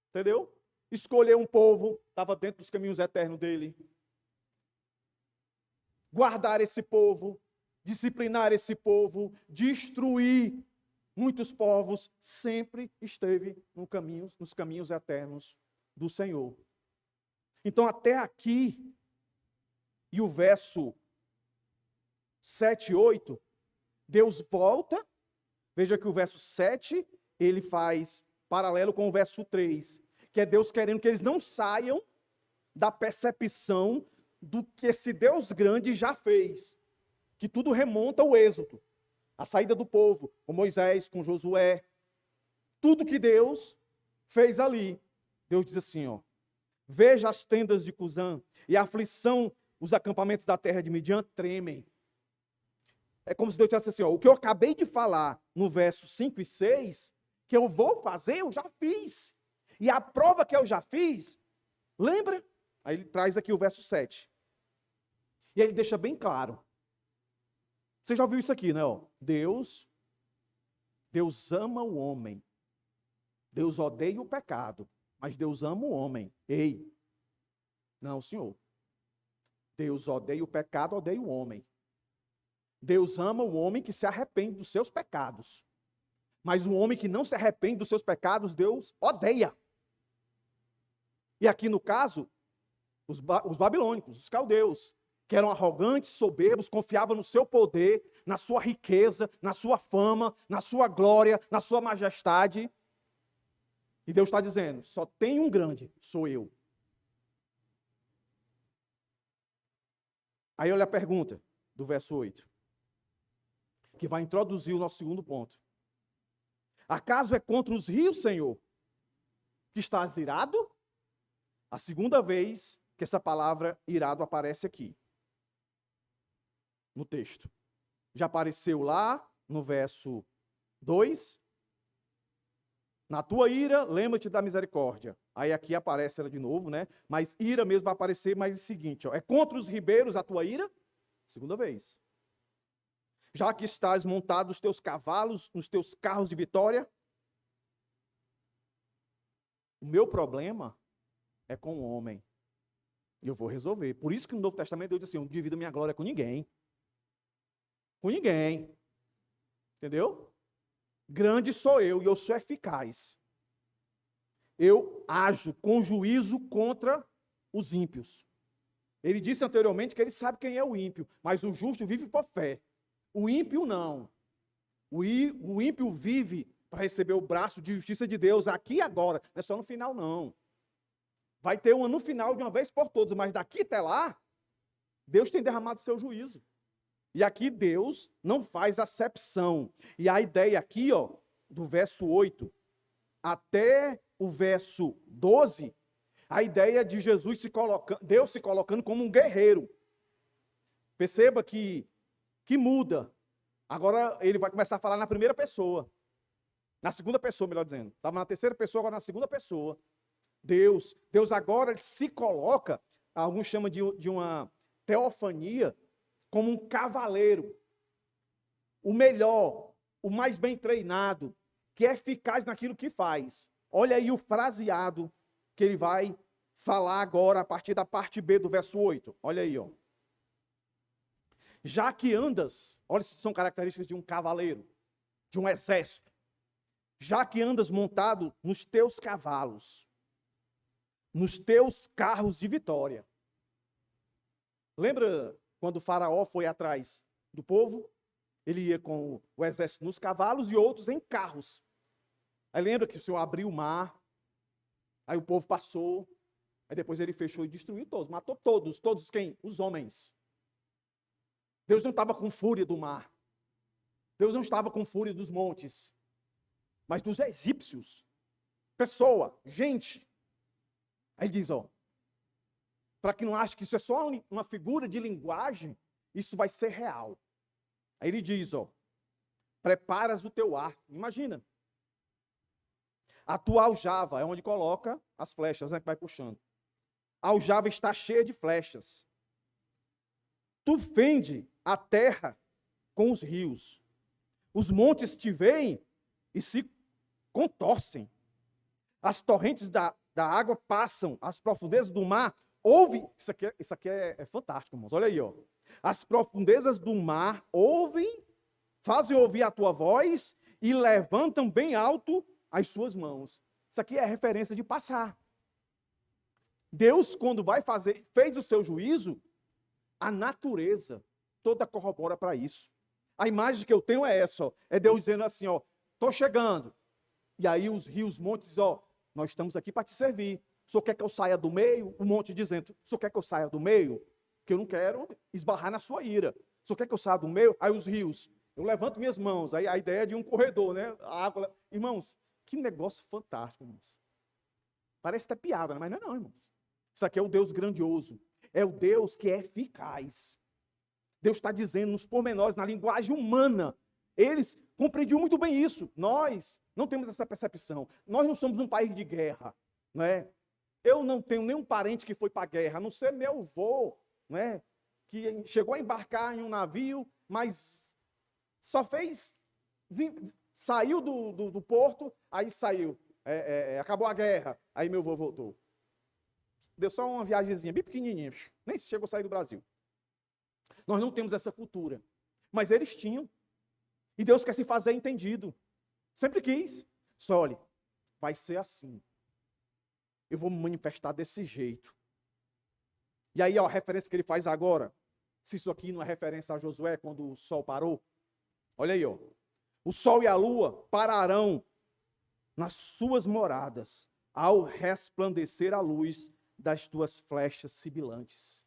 Entendeu? Escolher um povo estava dentro dos caminhos eternos dele. Guardar esse povo, disciplinar esse povo, destruir muitos povos, sempre esteve nos caminhos eternos do Senhor. Então, até aqui, e o verso 7 e 8, Deus volta, veja que o verso 7, ele faz paralelo com o verso 3, que é Deus querendo que eles não saiam da percepção do que esse Deus grande já fez, que tudo remonta ao êxodo, a saída do povo, com Moisés, com Josué, tudo que Deus fez ali. Deus diz assim, ó, veja as tendas de Cusã e a aflição, os acampamentos da terra de Midian tremem. É como se Deus dissesse assim, ó, o que eu acabei de falar no verso 5 e 6, que eu vou fazer, eu já fiz. E a prova que eu já fiz, lembra? Aí ele traz aqui o verso 7. E aí ele deixa bem claro. Você já ouviu isso aqui, né? Deus ama o homem. Deus odeia o pecado, mas Deus ama o homem. Ei, não, senhor. Deus odeia o pecado, odeia o homem. Deus ama o homem que se arrepende dos seus pecados. Mas o homem que não se arrepende dos seus pecados, Deus odeia. E aqui no caso, os babilônicos, os caldeus, que eram arrogantes, soberbos, confiavam no seu poder, na sua riqueza, na sua fama, na sua glória, na sua majestade. E Deus está dizendo, só tem um grande, sou eu. Aí olha a pergunta do verso 8, que vai introduzir o nosso segundo ponto. Acaso é contra os rios, Senhor, que estás irado? A segunda vez que essa palavra irado aparece aqui, no texto. Já apareceu lá no verso 2. Na tua ira, lembra-te da misericórdia. Aí aqui aparece ela de novo, né? Mas ira mesmo vai aparecer, mas é o seguinte, é contra os ribeiros a tua ira? Segunda vez. Já que estás montado nos teus cavalos, nos teus carros de vitória. O meu problema é com o homem. E eu vou resolver. Por isso que no Novo Testamento Deus diz assim, eu não divido minha glória com ninguém. Com ninguém. Entendeu? Grande sou eu e eu sou eficaz. Eu ajo com juízo contra os ímpios. Ele disse anteriormente que ele sabe quem é o ímpio, mas o justo vive por fé. O ímpio não. O ímpio vive para receber o braço de justiça de Deus aqui e agora. Não é só no final, não. Vai ter uma no final de uma vez por todas, mas daqui até lá, Deus tem derramado seu juízo. E aqui Deus não faz acepção. E a ideia aqui, do verso 8 até o verso 12, a ideia de Jesus Deus se colocando como um guerreiro. Perceba que muda. Agora ele vai começar a falar na primeira pessoa. Na segunda pessoa, melhor dizendo. Estava na terceira pessoa, agora na segunda pessoa. Deus agora se coloca, alguns chamam de uma teofania, como um cavaleiro, o melhor, o mais bem treinado, que é eficaz naquilo que faz. Olha aí o fraseado que ele vai falar agora a partir da parte B do verso 8. Olha aí, Já que andas, olha se são características de um cavaleiro, de um exército. Já que andas montado nos teus cavalos, nos teus carros de vitória. Lembra quando o faraó foi atrás do povo? Ele ia com o exército nos cavalos e outros em carros. Aí lembra que o Senhor abriu o mar, aí o povo passou, aí depois ele fechou e destruiu todos, matou todos quem? Os homens. Deus não estava com fúria do mar. Deus não estava com fúria dos montes, mas dos egípcios. Pessoa, gente. Aí ele diz, para que não ache que isso é só uma figura de linguagem, isso vai ser real. Aí ele diz, preparas o teu arco. Imagina. A tua aljava é onde coloca as flechas, né, que vai puxando. A aljava está cheia de flechas. Tu fende a terra com os rios. Os montes te veem e se contorcem. As torrentes da água passam, as profundezas do mar. Ouve, isso aqui é fantástico, irmãos. Olha aí, As profundezas do mar ouvem, fazem ouvir a tua voz e levantam bem alto as suas mãos. Isso aqui é referência de passar. Deus, quando fez o seu juízo, a natureza toda corrobora para isso. A imagem que eu tenho é essa, é Deus dizendo assim, estou chegando. E aí os rios, montes, nós estamos aqui para te servir. O senhor quer que eu saia do meio? O monte dizendo, o senhor quer que eu saia do meio? Que eu não quero esbarrar na sua ira. O senhor quer que eu saia do meio? Aí os rios, eu levanto minhas mãos. Aí a ideia é de um corredor, né? A água. Irmãos, que negócio fantástico, irmãos. Parece até piada, mas não é não, irmãos. Isso aqui é o Deus grandioso. É o Deus que é eficaz. Deus está dizendo nos pormenores, na linguagem humana. Eles compreendiam muito bem isso. Nós não temos essa percepção. Nós não somos um país de guerra, não é? Eu não tenho nenhum parente que foi para a guerra, a não ser meu avô, não é? que chegou a embarcar em um navio, mas só saiu do porto, aí saiu, acabou a guerra, aí meu avô voltou. Deu só uma viagemzinha bem pequenininha, nem chegou a sair do Brasil. Nós não temos essa cultura, mas eles tinham. E Deus quer se fazer entendido. Sempre quis. Só olhe, vai ser assim. Eu vou me manifestar desse jeito. E aí, ó, a referência que ele faz agora, se isso aqui não é referência a Josué, quando o sol parou, olha aí, ó. O sol e a lua pararão nas suas moradas, ao resplandecer a luz das tuas flechas sibilantes.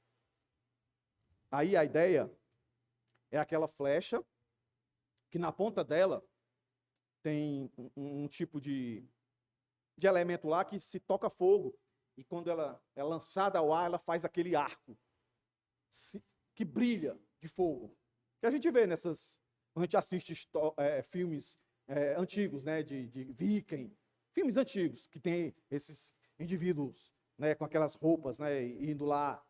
Aí a ideia é aquela flecha que na ponta dela tem um tipo de elemento lá que se toca fogo, e quando ela é lançada ao ar, ela faz aquele arco que brilha de fogo. Que a gente vê quando a gente assiste filmes antigos, né, de Viking, filmes antigos, que tem esses indivíduos, né, com aquelas roupas, né, indo lá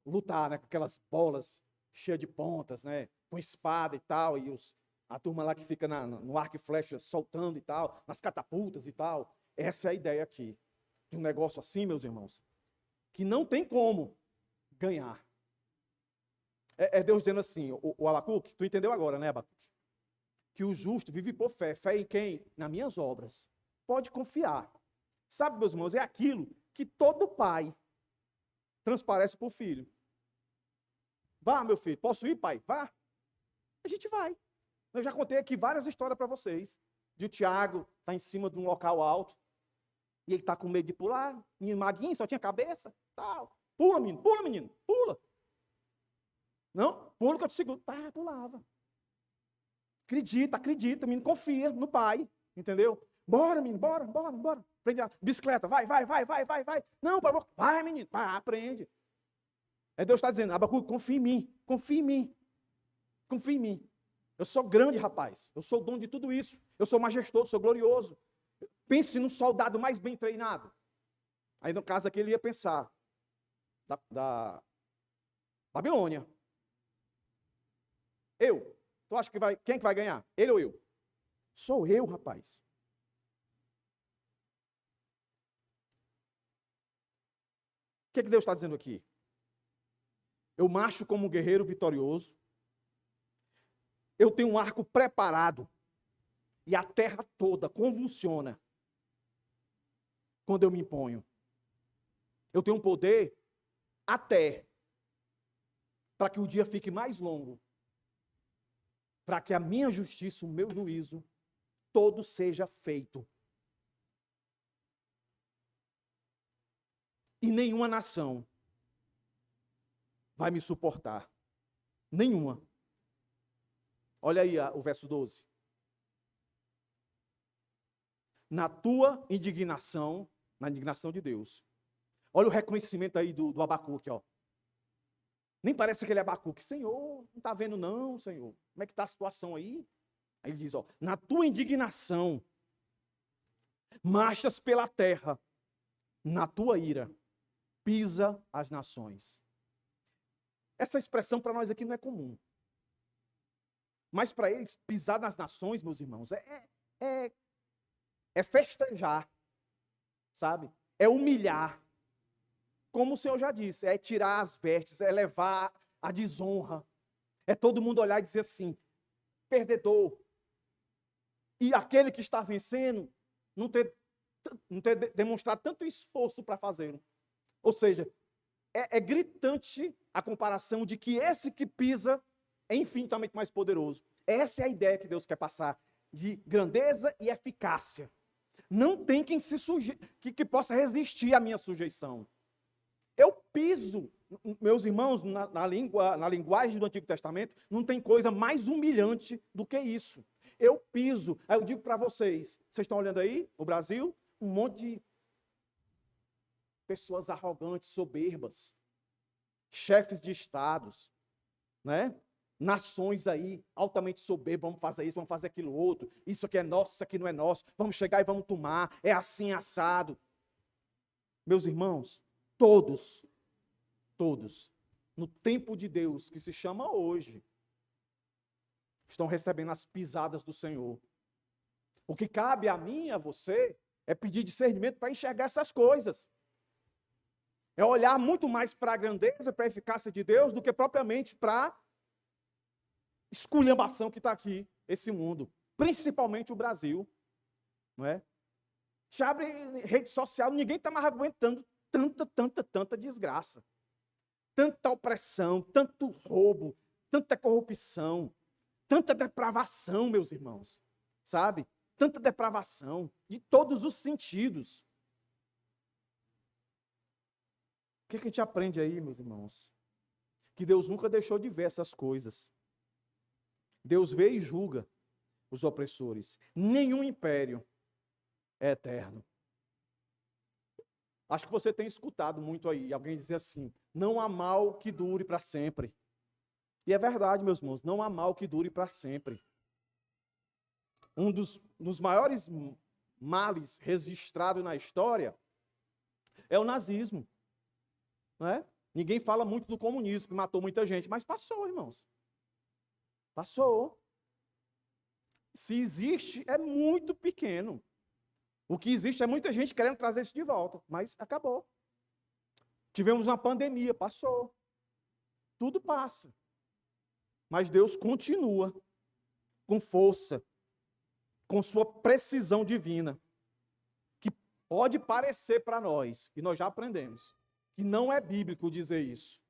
lutar, né, com aquelas bolas cheias de pontas, né, com espada e tal, e a turma lá que fica no arco e flecha soltando e tal, nas catapultas e tal. Essa é a ideia aqui, de um negócio assim, meus irmãos, que não tem como ganhar. É Deus dizendo assim, o Abacuque, tu entendeu agora, né, Abacuque? Que o justo vive por fé. Fé em quem? Nas minhas obras. Pode confiar. Sabe, meus irmãos, é aquilo que todo pai transparece para o filho. Vá, meu filho, posso ir, pai? Vá. A gente vai. Eu já contei aqui várias histórias para vocês. De o Tiago estar em cima de um local alto, e ele está com medo de pular. Menino maguinho, só tinha cabeça. Tal. Pula, menino, pula. Não, pula que eu te seguro. Pá, pulava. Acredita, menino, confia no pai. Entendeu? Bora, menino, bora. Aprende a bicicleta, vai. Não, vai, menino, aprende. Deus está dizendo, Abacuque, confia em mim. Eu sou grande, rapaz. Eu sou o dono de tudo isso. Eu sou majestoso, sou glorioso. Pense num soldado mais bem treinado. Aí, no caso aqui, ele ia pensar da Babilônia. Tu acha que quem que vai ganhar? Ele ou eu? Sou eu, rapaz. O que Deus está dizendo aqui? Eu marcho como um guerreiro vitorioso. Eu tenho um arco preparado. E a terra toda convulsiona quando eu me imponho. Eu tenho um poder até para que o dia fique mais longo. Para que a minha justiça, o meu juízo, todo seja feito. E nenhuma nação vai me suportar. Nenhuma. Olha aí o verso 12. Na tua indignação, na indignação de Deus. Olha o reconhecimento aí do Abacuque, ó. Nem parece aquele Abacuque. Senhor, não está vendo não, Senhor. Como é que está a situação aí? Aí ele diz, ó, na tua indignação, marchas pela terra, na tua ira, pisa as nações. Essa expressão para nós aqui não é comum. Mas para eles, pisar nas nações, meus irmãos, é festejar, sabe? É humilhar. Como o Senhor já disse, é tirar as vestes, é levar a desonra. É todo mundo olhar e dizer assim, perdedor. E aquele que está vencendo, não ter demonstrado tanto esforço para fazê-lo. Ou seja, é gritante a comparação de que esse que pisa é infinitamente mais poderoso. Essa é a ideia que Deus quer passar, de grandeza e eficácia. Não tem quem que possa resistir à minha sujeição. Eu piso, meus irmãos, na linguagem do Antigo Testamento, não tem coisa mais humilhante do que isso. Eu piso, aí eu digo para vocês estão olhando aí, o Brasil, um monte de pessoas arrogantes, soberbas, chefes de estados, né? Nações aí, altamente soberbas, vamos fazer isso, vamos fazer aquilo outro, isso aqui é nosso, isso aqui não é nosso, vamos chegar e vamos tomar, é assim assado. Meus irmãos, todos, no tempo de Deus, que se chama hoje, estão recebendo as pisadas do Senhor. O que cabe a mim e a você é pedir discernimento para enxergar essas coisas. É olhar muito mais para a grandeza, para a eficácia de Deus, do que propriamente para a esculhambação que está aqui, esse mundo. Principalmente o Brasil. Não é? Se abre rede social, ninguém está mais aguentando tanta desgraça. Tanta opressão, tanto roubo, tanta corrupção, tanta depravação, meus irmãos. Sabe? Tanta depravação, de todos os sentidos. O que a gente aprende aí, meus irmãos? Que Deus nunca deixou de ver essas coisas. Deus vê e julga os opressores. Nenhum império é eterno. Acho que você tem escutado muito aí, alguém dizer assim, não há mal que dure para sempre. E é verdade, meus irmãos, não há mal que dure para sempre. Um dos maiores males registrados na história é o nazismo. Não é? Ninguém fala muito do comunismo, que matou muita gente, mas passou, irmãos. Passou. Se existe, é muito pequeno. O que existe é muita gente querendo trazer isso de volta, mas acabou. Tivemos uma pandemia, passou. Tudo passa. Mas Deus continua com força, com sua precisão divina, que pode parecer para nós, e nós já aprendemos, que não é bíblico dizer isso.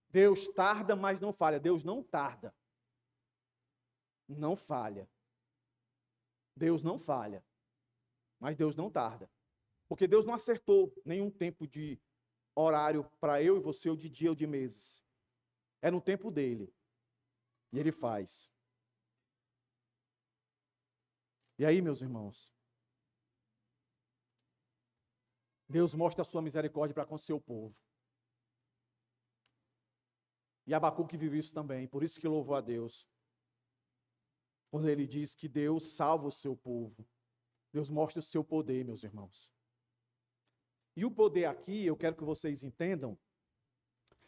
Deus tarda, mas não falha. Deus não tarda. Não falha. Deus não falha. Mas Deus não tarda. Porque Deus não acertou nenhum tempo de horário para eu e você, ou de dia ou de meses. É no tempo dele. E ele faz. E aí, meus irmãos, Deus mostra a sua misericórdia para com o seu povo. E Abacuque vive isso também, por isso que louvou a Deus. Quando ele diz que Deus salva o seu povo. Deus mostra o seu poder, meus irmãos. E o poder aqui, eu quero que vocês entendam,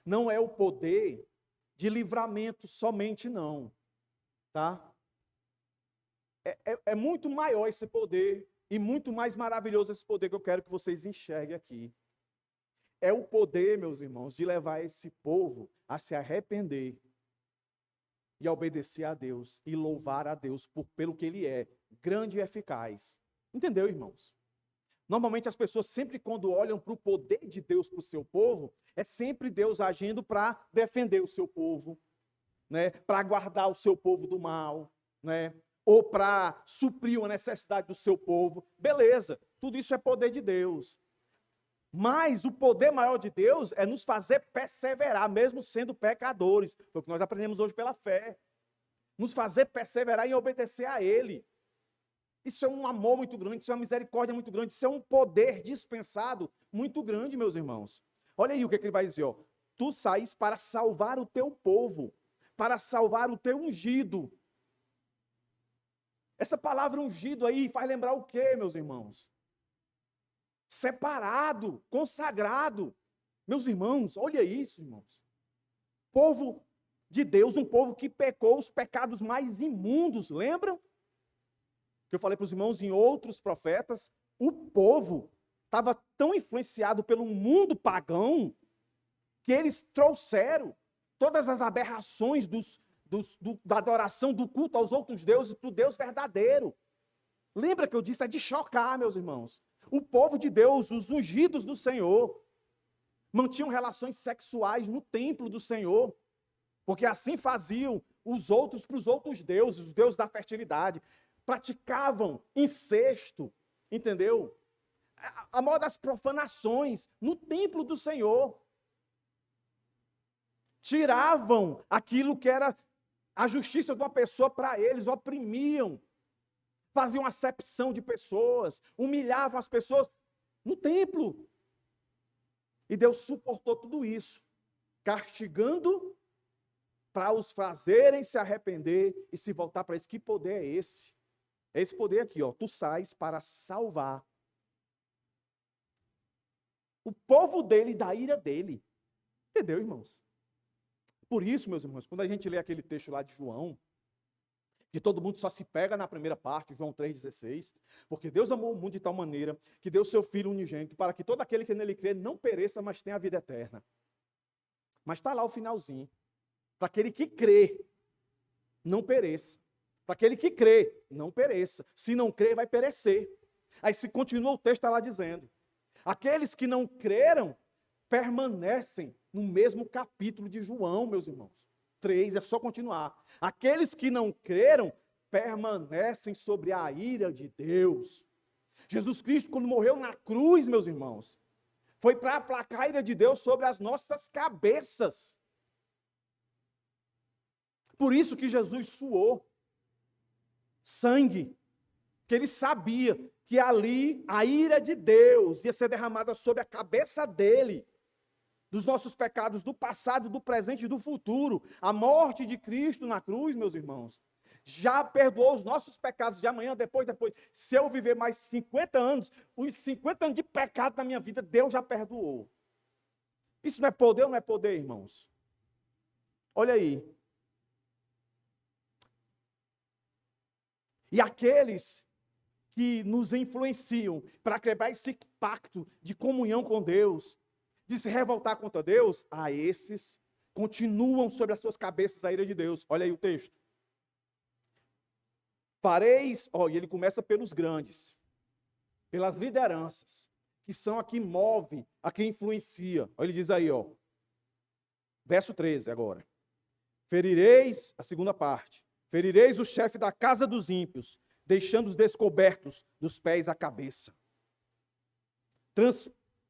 não é o poder de livramento somente não, tá? É muito maior esse poder e muito mais maravilhoso esse poder que eu quero que vocês enxerguem aqui. É o poder, meus irmãos, de levar esse povo a se arrepender e a obedecer a Deus e louvar a Deus pelo que Ele é, grande e eficaz. Entendeu, irmãos? Normalmente as pessoas sempre quando olham para o poder de Deus para o seu povo, é sempre Deus agindo para defender o seu povo, né? Para guardar o seu povo do mal, né? Ou para suprir uma necessidade do seu povo. Beleza, tudo isso é poder de Deus. Mas o poder maior de Deus é nos fazer perseverar, mesmo sendo pecadores. Foi o que nós aprendemos hoje pela fé. Nos fazer perseverar em obedecer a Ele. Isso é um amor muito grande, isso é uma misericórdia muito grande, isso é um poder dispensado muito grande, meus irmãos. Olha aí o que ele vai dizer, ó. Tu sais para salvar o teu povo, para salvar o teu ungido. Essa palavra ungido aí faz lembrar o quê, meus irmãos? Separado, consagrado. Meus irmãos, olha isso, irmãos. Povo de Deus, um povo que pecou os pecados mais imundos, lembram? Que eu falei para os irmãos em outros profetas, o povo estava tão influenciado pelo mundo pagão que eles trouxeram todas as aberrações da adoração, do culto aos outros deuses para o Deus verdadeiro. Lembra que eu disse? É de chocar, meus irmãos. O povo de Deus, os ungidos do Senhor, mantinham relações sexuais no templo do Senhor, porque assim faziam os outros para os outros deuses, os deuses da fertilidade. Praticavam incesto, entendeu? A maior das profanações no templo do Senhor. Tiravam aquilo que era a justiça de uma pessoa para eles, oprimiam, faziam acepção de pessoas, humilhavam as pessoas no templo. E Deus suportou tudo isso, castigando para os fazerem se arrepender e se voltar para isso. Que poder é esse? É esse poder aqui, ó. Tu sais para salvar o povo dele da ira dele. Entendeu, irmãos? Por isso, meus irmãos, quando a gente lê aquele texto lá de João, que todo mundo só se pega na primeira parte, João 3,16, porque Deus amou o mundo de tal maneira que deu seu Filho unigênito para que todo aquele que nele crê não pereça, mas tenha a vida eterna. Mas está lá o finalzinho. Para aquele que crê, não pereça. Para aquele que crê, não pereça. Se não crê, vai perecer. Aí se continua o texto, está lá dizendo. Aqueles que não creram, permanecem no mesmo capítulo de João, meus irmãos. 3, é só continuar. Aqueles que não creram, permanecem sobre a ira de Deus. Jesus Cristo, quando morreu na cruz, meus irmãos, foi para aplacar a ira de Deus sobre as nossas cabeças. Por isso que Jesus suou sangue, que ele sabia que ali a ira de Deus ia ser derramada sobre a cabeça dele, dos nossos pecados do passado, do presente e do futuro. A morte de Cristo na cruz, meus irmãos, já perdoou os nossos pecados de amanhã, depois. Se eu viver mais 50 anos, os 50 anos de pecado na minha vida, Deus já perdoou. Isso não é poder ou não é poder, irmãos? Olha aí. E aqueles que nos influenciam para quebrar esse pacto de comunhão com Deus, de se revoltar contra Deus, a esses continuam sobre as suas cabeças a ira de Deus. Olha aí o texto. Fareis, e ele começa pelos grandes, pelas lideranças, que são a que move, a que influencia. Olha, ele diz aí, verso 13 agora. Ferireis, a segunda parte, ferireis o chefe da casa dos ímpios, deixando-os descobertos dos pés à cabeça.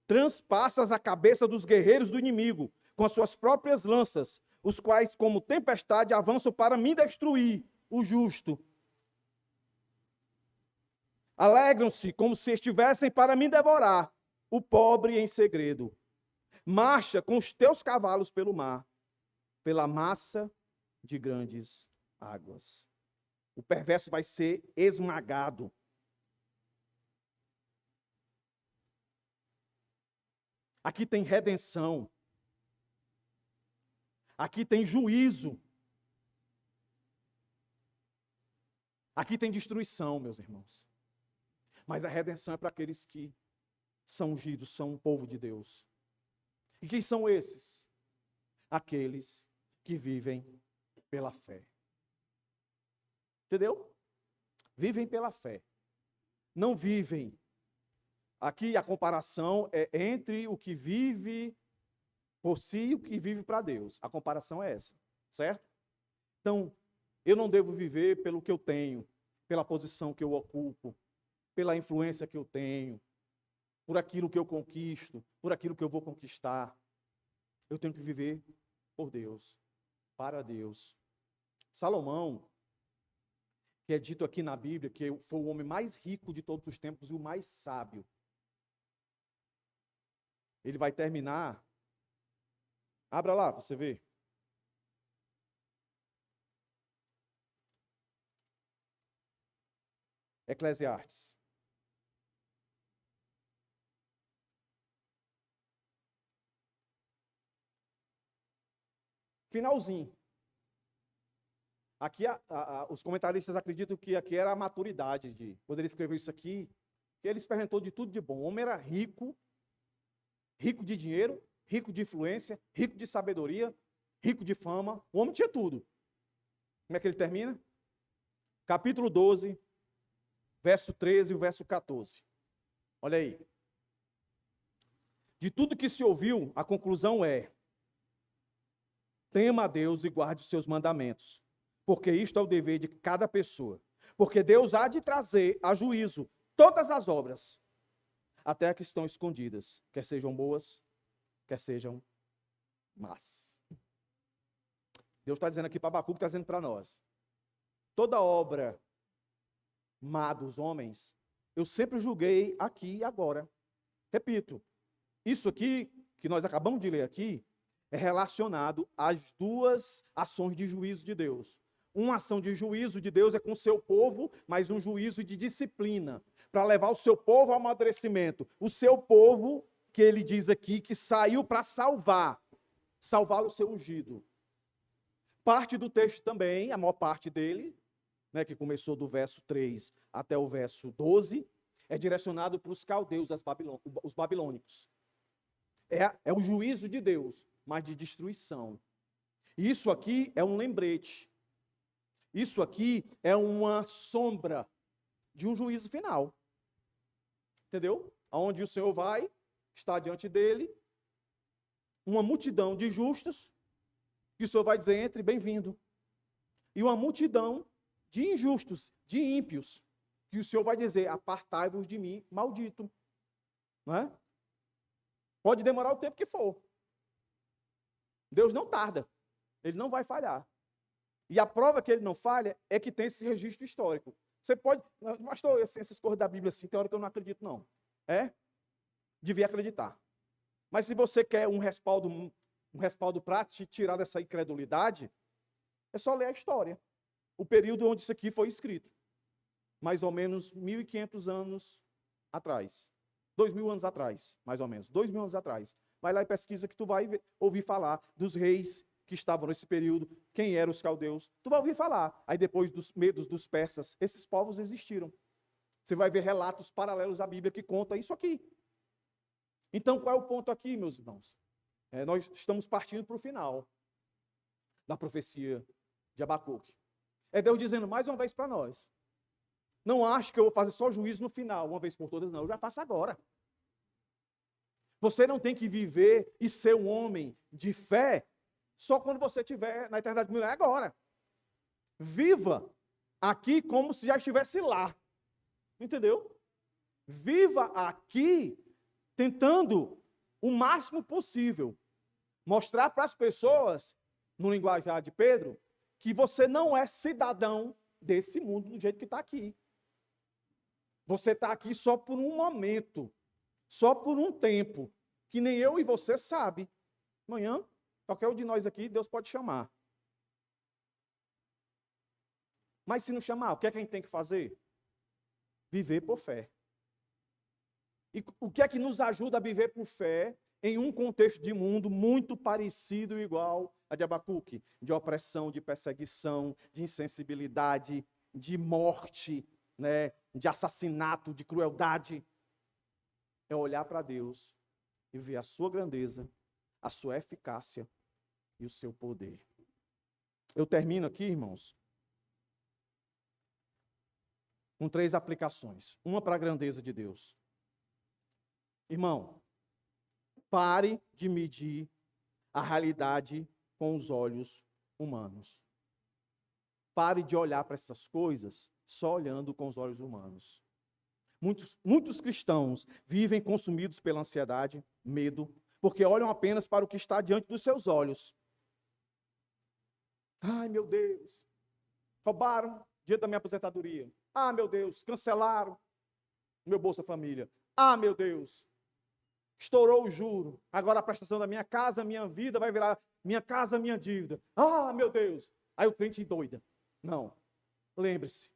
Transpassas a cabeça dos guerreiros do inimigo com as suas próprias lanças, os quais, como tempestade, avançam para me destruir, o justo. Alegram-se como se estivessem para me devorar, o pobre em segredo. Marcha com os teus cavalos pelo mar, pela massa de grandes águas. O perverso vai ser esmagado. Aqui tem redenção. Aqui tem juízo. Aqui tem destruição, meus irmãos. Mas a redenção é para aqueles que são ungidos, são um povo de Deus. E quem são esses? Aqueles que vivem pela fé. Entendeu? Vivem pela fé. Não vivem. Aqui a comparação é entre o que vive por si e o que vive para Deus. A comparação é essa, certo? Então, eu não devo viver pelo que eu tenho, pela posição que eu ocupo, pela influência que eu tenho, por aquilo que eu conquisto, por aquilo que eu vou conquistar. Eu tenho que viver por Deus, para Deus. Salomão, que é dito aqui na Bíblia, que foi o homem mais rico de todos os tempos e o mais sábio. Ele vai terminar. Abra lá para você ver. Eclesiastes. Finalzinho. Aqui os comentaristas acreditam que aqui era a maturidade de quando ele escreveu isso aqui, que ele experimentou de tudo de bom. O homem era rico, rico de dinheiro, rico de influência, rico de sabedoria, rico de fama. O homem tinha tudo. Como é que ele termina? Capítulo 12, verso 13 e o verso 14. Olha aí. De tudo que se ouviu, a conclusão é: tema a Deus e guarde os seus mandamentos, porque isto é o dever de cada pessoa. Porque Deus há de trazer a juízo todas as obras, até as que estão escondidas, quer sejam boas, quer sejam más. Deus está dizendo aqui para Abacuque, está dizendo para nós: toda obra má dos homens, eu sempre julguei aqui e agora. Repito, isso aqui que nós acabamos de ler aqui é relacionado às duas ações de juízo de Deus. Uma ação de juízo de Deus é com o seu povo, mas um juízo de disciplina, para levar o seu povo ao amadurecimento. O seu povo, que ele diz aqui, que saiu para salvar o seu ungido. Parte do texto também, a maior parte dele, né, que começou do verso 3 até o verso 12, é direcionado para os caldeus, os babilônicos. É o juízo de Deus, mas de destruição. Isso aqui é um lembrete. Isso aqui é uma sombra de um juízo final. Entendeu? Aonde o Senhor vai, está diante dele, uma multidão de justos, e o Senhor vai dizer, entre, bem-vindo. E uma multidão de injustos, de ímpios, que o Senhor vai dizer, apartai-vos de mim, maldito. Não é? Pode demorar o tempo que for. Deus não tarda. Ele não vai falhar. E a prova que ele não falha é que tem esse registro histórico. Você pode... Pastor, essas coisas da Bíblia assim, tem hora que eu não acredito, não. Devia acreditar. Mas se você quer um respaldo para te tirar dessa incredulidade, é só ler a história. O período onde isso aqui foi escrito. Mais ou menos 1.500 anos atrás. 2.000 anos atrás, mais ou menos. 2.000 anos atrás. Vai lá e pesquisa que tu vai ouvir falar dos reis que estavam nesse período, quem eram os caldeus. Tu vai ouvir falar. Aí depois dos medos dos persas, esses povos existiram. Você vai ver relatos paralelos à Bíblia que contam isso aqui. Então, qual é o ponto aqui, meus irmãos? Nós estamos partindo para o final da profecia de Abacuque. É Deus dizendo mais uma vez para nós. Não acho que eu vou fazer só juízo no final, uma vez por todas, não. Eu já faço agora. Você não tem que viver e ser um homem de fé só quando você estiver na eternidade comigo. É agora. Viva aqui como se já estivesse lá. Entendeu? Viva aqui tentando o máximo possível mostrar para as pessoas, no linguajar de Pedro, que você não é cidadão desse mundo do jeito que está aqui. Você está aqui só por um momento, só por um tempo, que nem eu e você sabe. Amanhã, qualquer um de nós aqui, Deus pode chamar. Mas se não chamar, o que é que a gente tem que fazer? Viver por fé. E o que é que nos ajuda a viver por fé em um contexto de mundo muito parecido e igual a de Abacuque? De opressão, de perseguição, de insensibilidade, de morte, né? De assassinato, de crueldade. É olhar para Deus e ver a sua grandeza, a sua eficácia e o seu poder. Eu termino aqui, irmãos, com 3 aplicações. Uma para a grandeza de Deus. Irmão, pare de medir a realidade com os olhos humanos. Pare de olhar para essas coisas só olhando com os olhos humanos. Muitos cristãos vivem consumidos pela ansiedade, medo, porque olham apenas para o que está diante dos seus olhos. Ai, meu Deus, roubaram dia da minha aposentadoria. Ah, meu Deus, cancelaram meu Bolsa Família. Ah, meu Deus, estourou o juro. Agora a prestação da minha casa, minha vida vai virar minha casa, minha dívida. Ah, meu Deus. Aí o crente doida. Não. Lembre-se,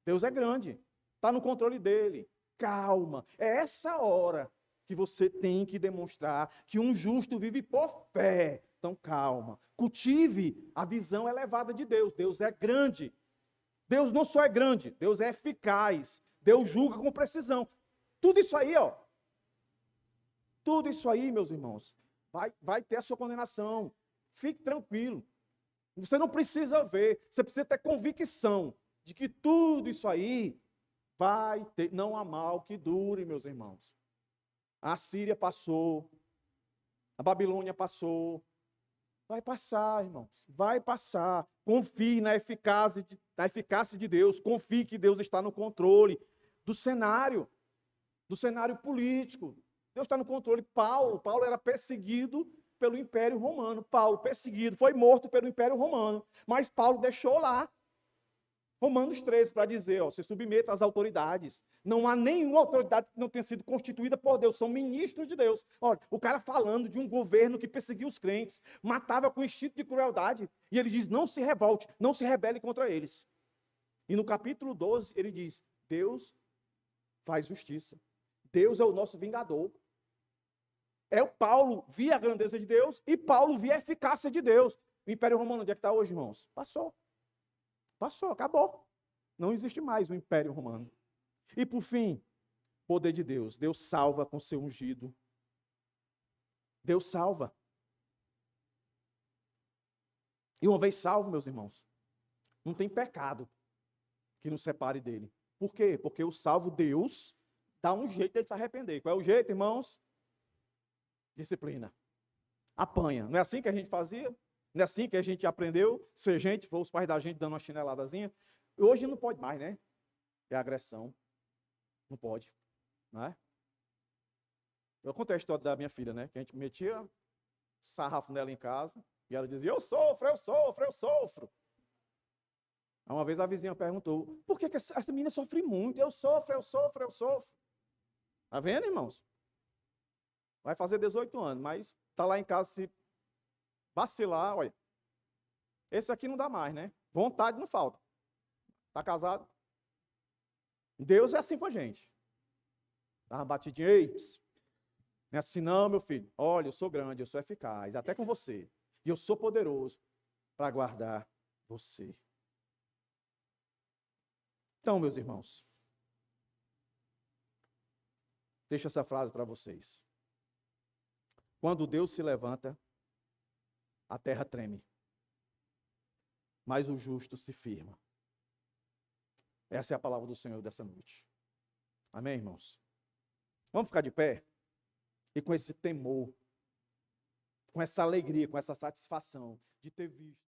Deus é grande. Está no controle dele. Calma. É essa hora que você tem que demonstrar que um justo vive por fé. Então, calma. Cultive a visão elevada de Deus. Deus é grande. Deus não só é grande, Deus é eficaz. Deus julga com precisão. Tudo isso aí, ó. Tudo isso aí, meus irmãos, vai ter a sua condenação. Fique tranquilo. Você não precisa ver. Você precisa ter convicção de que tudo isso aí vai ter, não há mal que dure, meus irmãos. A Síria passou, a Babilônia passou, vai passar, irmãos, vai passar. Confie na eficácia de Deus, confie que Deus está no controle do cenário político. Deus está no controle. Paulo era perseguido pelo Império Romano. Paulo, perseguido, foi morto pelo Império Romano. Mas Paulo deixou lá Romanos 13 para dizer, ó, se submeta às autoridades. Não há nenhuma autoridade que não tenha sido constituída por Deus, são ministros de Deus. Olha, o cara falando de um governo que perseguia os crentes, matava com instinto de crueldade, e ele diz, não se revolte, não se rebele contra eles. E no capítulo 12 ele diz, Deus faz justiça. Deus é o nosso vingador. Paulo via a grandeza de Deus e Paulo via a eficácia de Deus. O Império Romano, onde é que está hoje, irmãos? Passou. Passou, acabou. Não existe mais o Império Romano. E por fim, poder de Deus. Deus salva com seu ungido. Deus salva. E uma vez salvo, meus irmãos, não tem pecado que nos separe dele. Por quê? Porque o salvo Deus dá um jeito de se arrepender. Qual é o jeito, irmãos? Disciplina. Apanha. Não é assim que a gente fazia? Não é assim que a gente aprendeu? Ser gente, foi os pais da gente dando uma chineladazinha. Hoje não pode mais, né? É agressão. Não pode. Não é? Eu contei a história da minha filha, né? Que a gente metia sarrafo nela em casa e ela dizia, eu sofro, eu sofro, eu sofro. Aí uma vez a vizinha perguntou, por que essa menina sofre muito? Eu sofro, eu sofro, eu sofro. Tá vendo, irmãos? Vai fazer 18 anos, mas tá lá em casa se vacilar, olha. Esse aqui não dá mais, né? Vontade não falta. Tá casado? Deus é assim com a gente. Dá uma batidinha, ei, pss. Não é assim não, meu filho. Olha, eu sou grande, eu sou eficaz, até com você. E eu sou poderoso para guardar você. Então, meus irmãos, deixo essa frase para vocês. Quando Deus se levanta, a terra treme, mas o justo se firma. Essa é a palavra do Senhor dessa noite. Amém, irmãos? Vamos ficar de pé? E com esse temor, com essa alegria, com essa satisfação de ter visto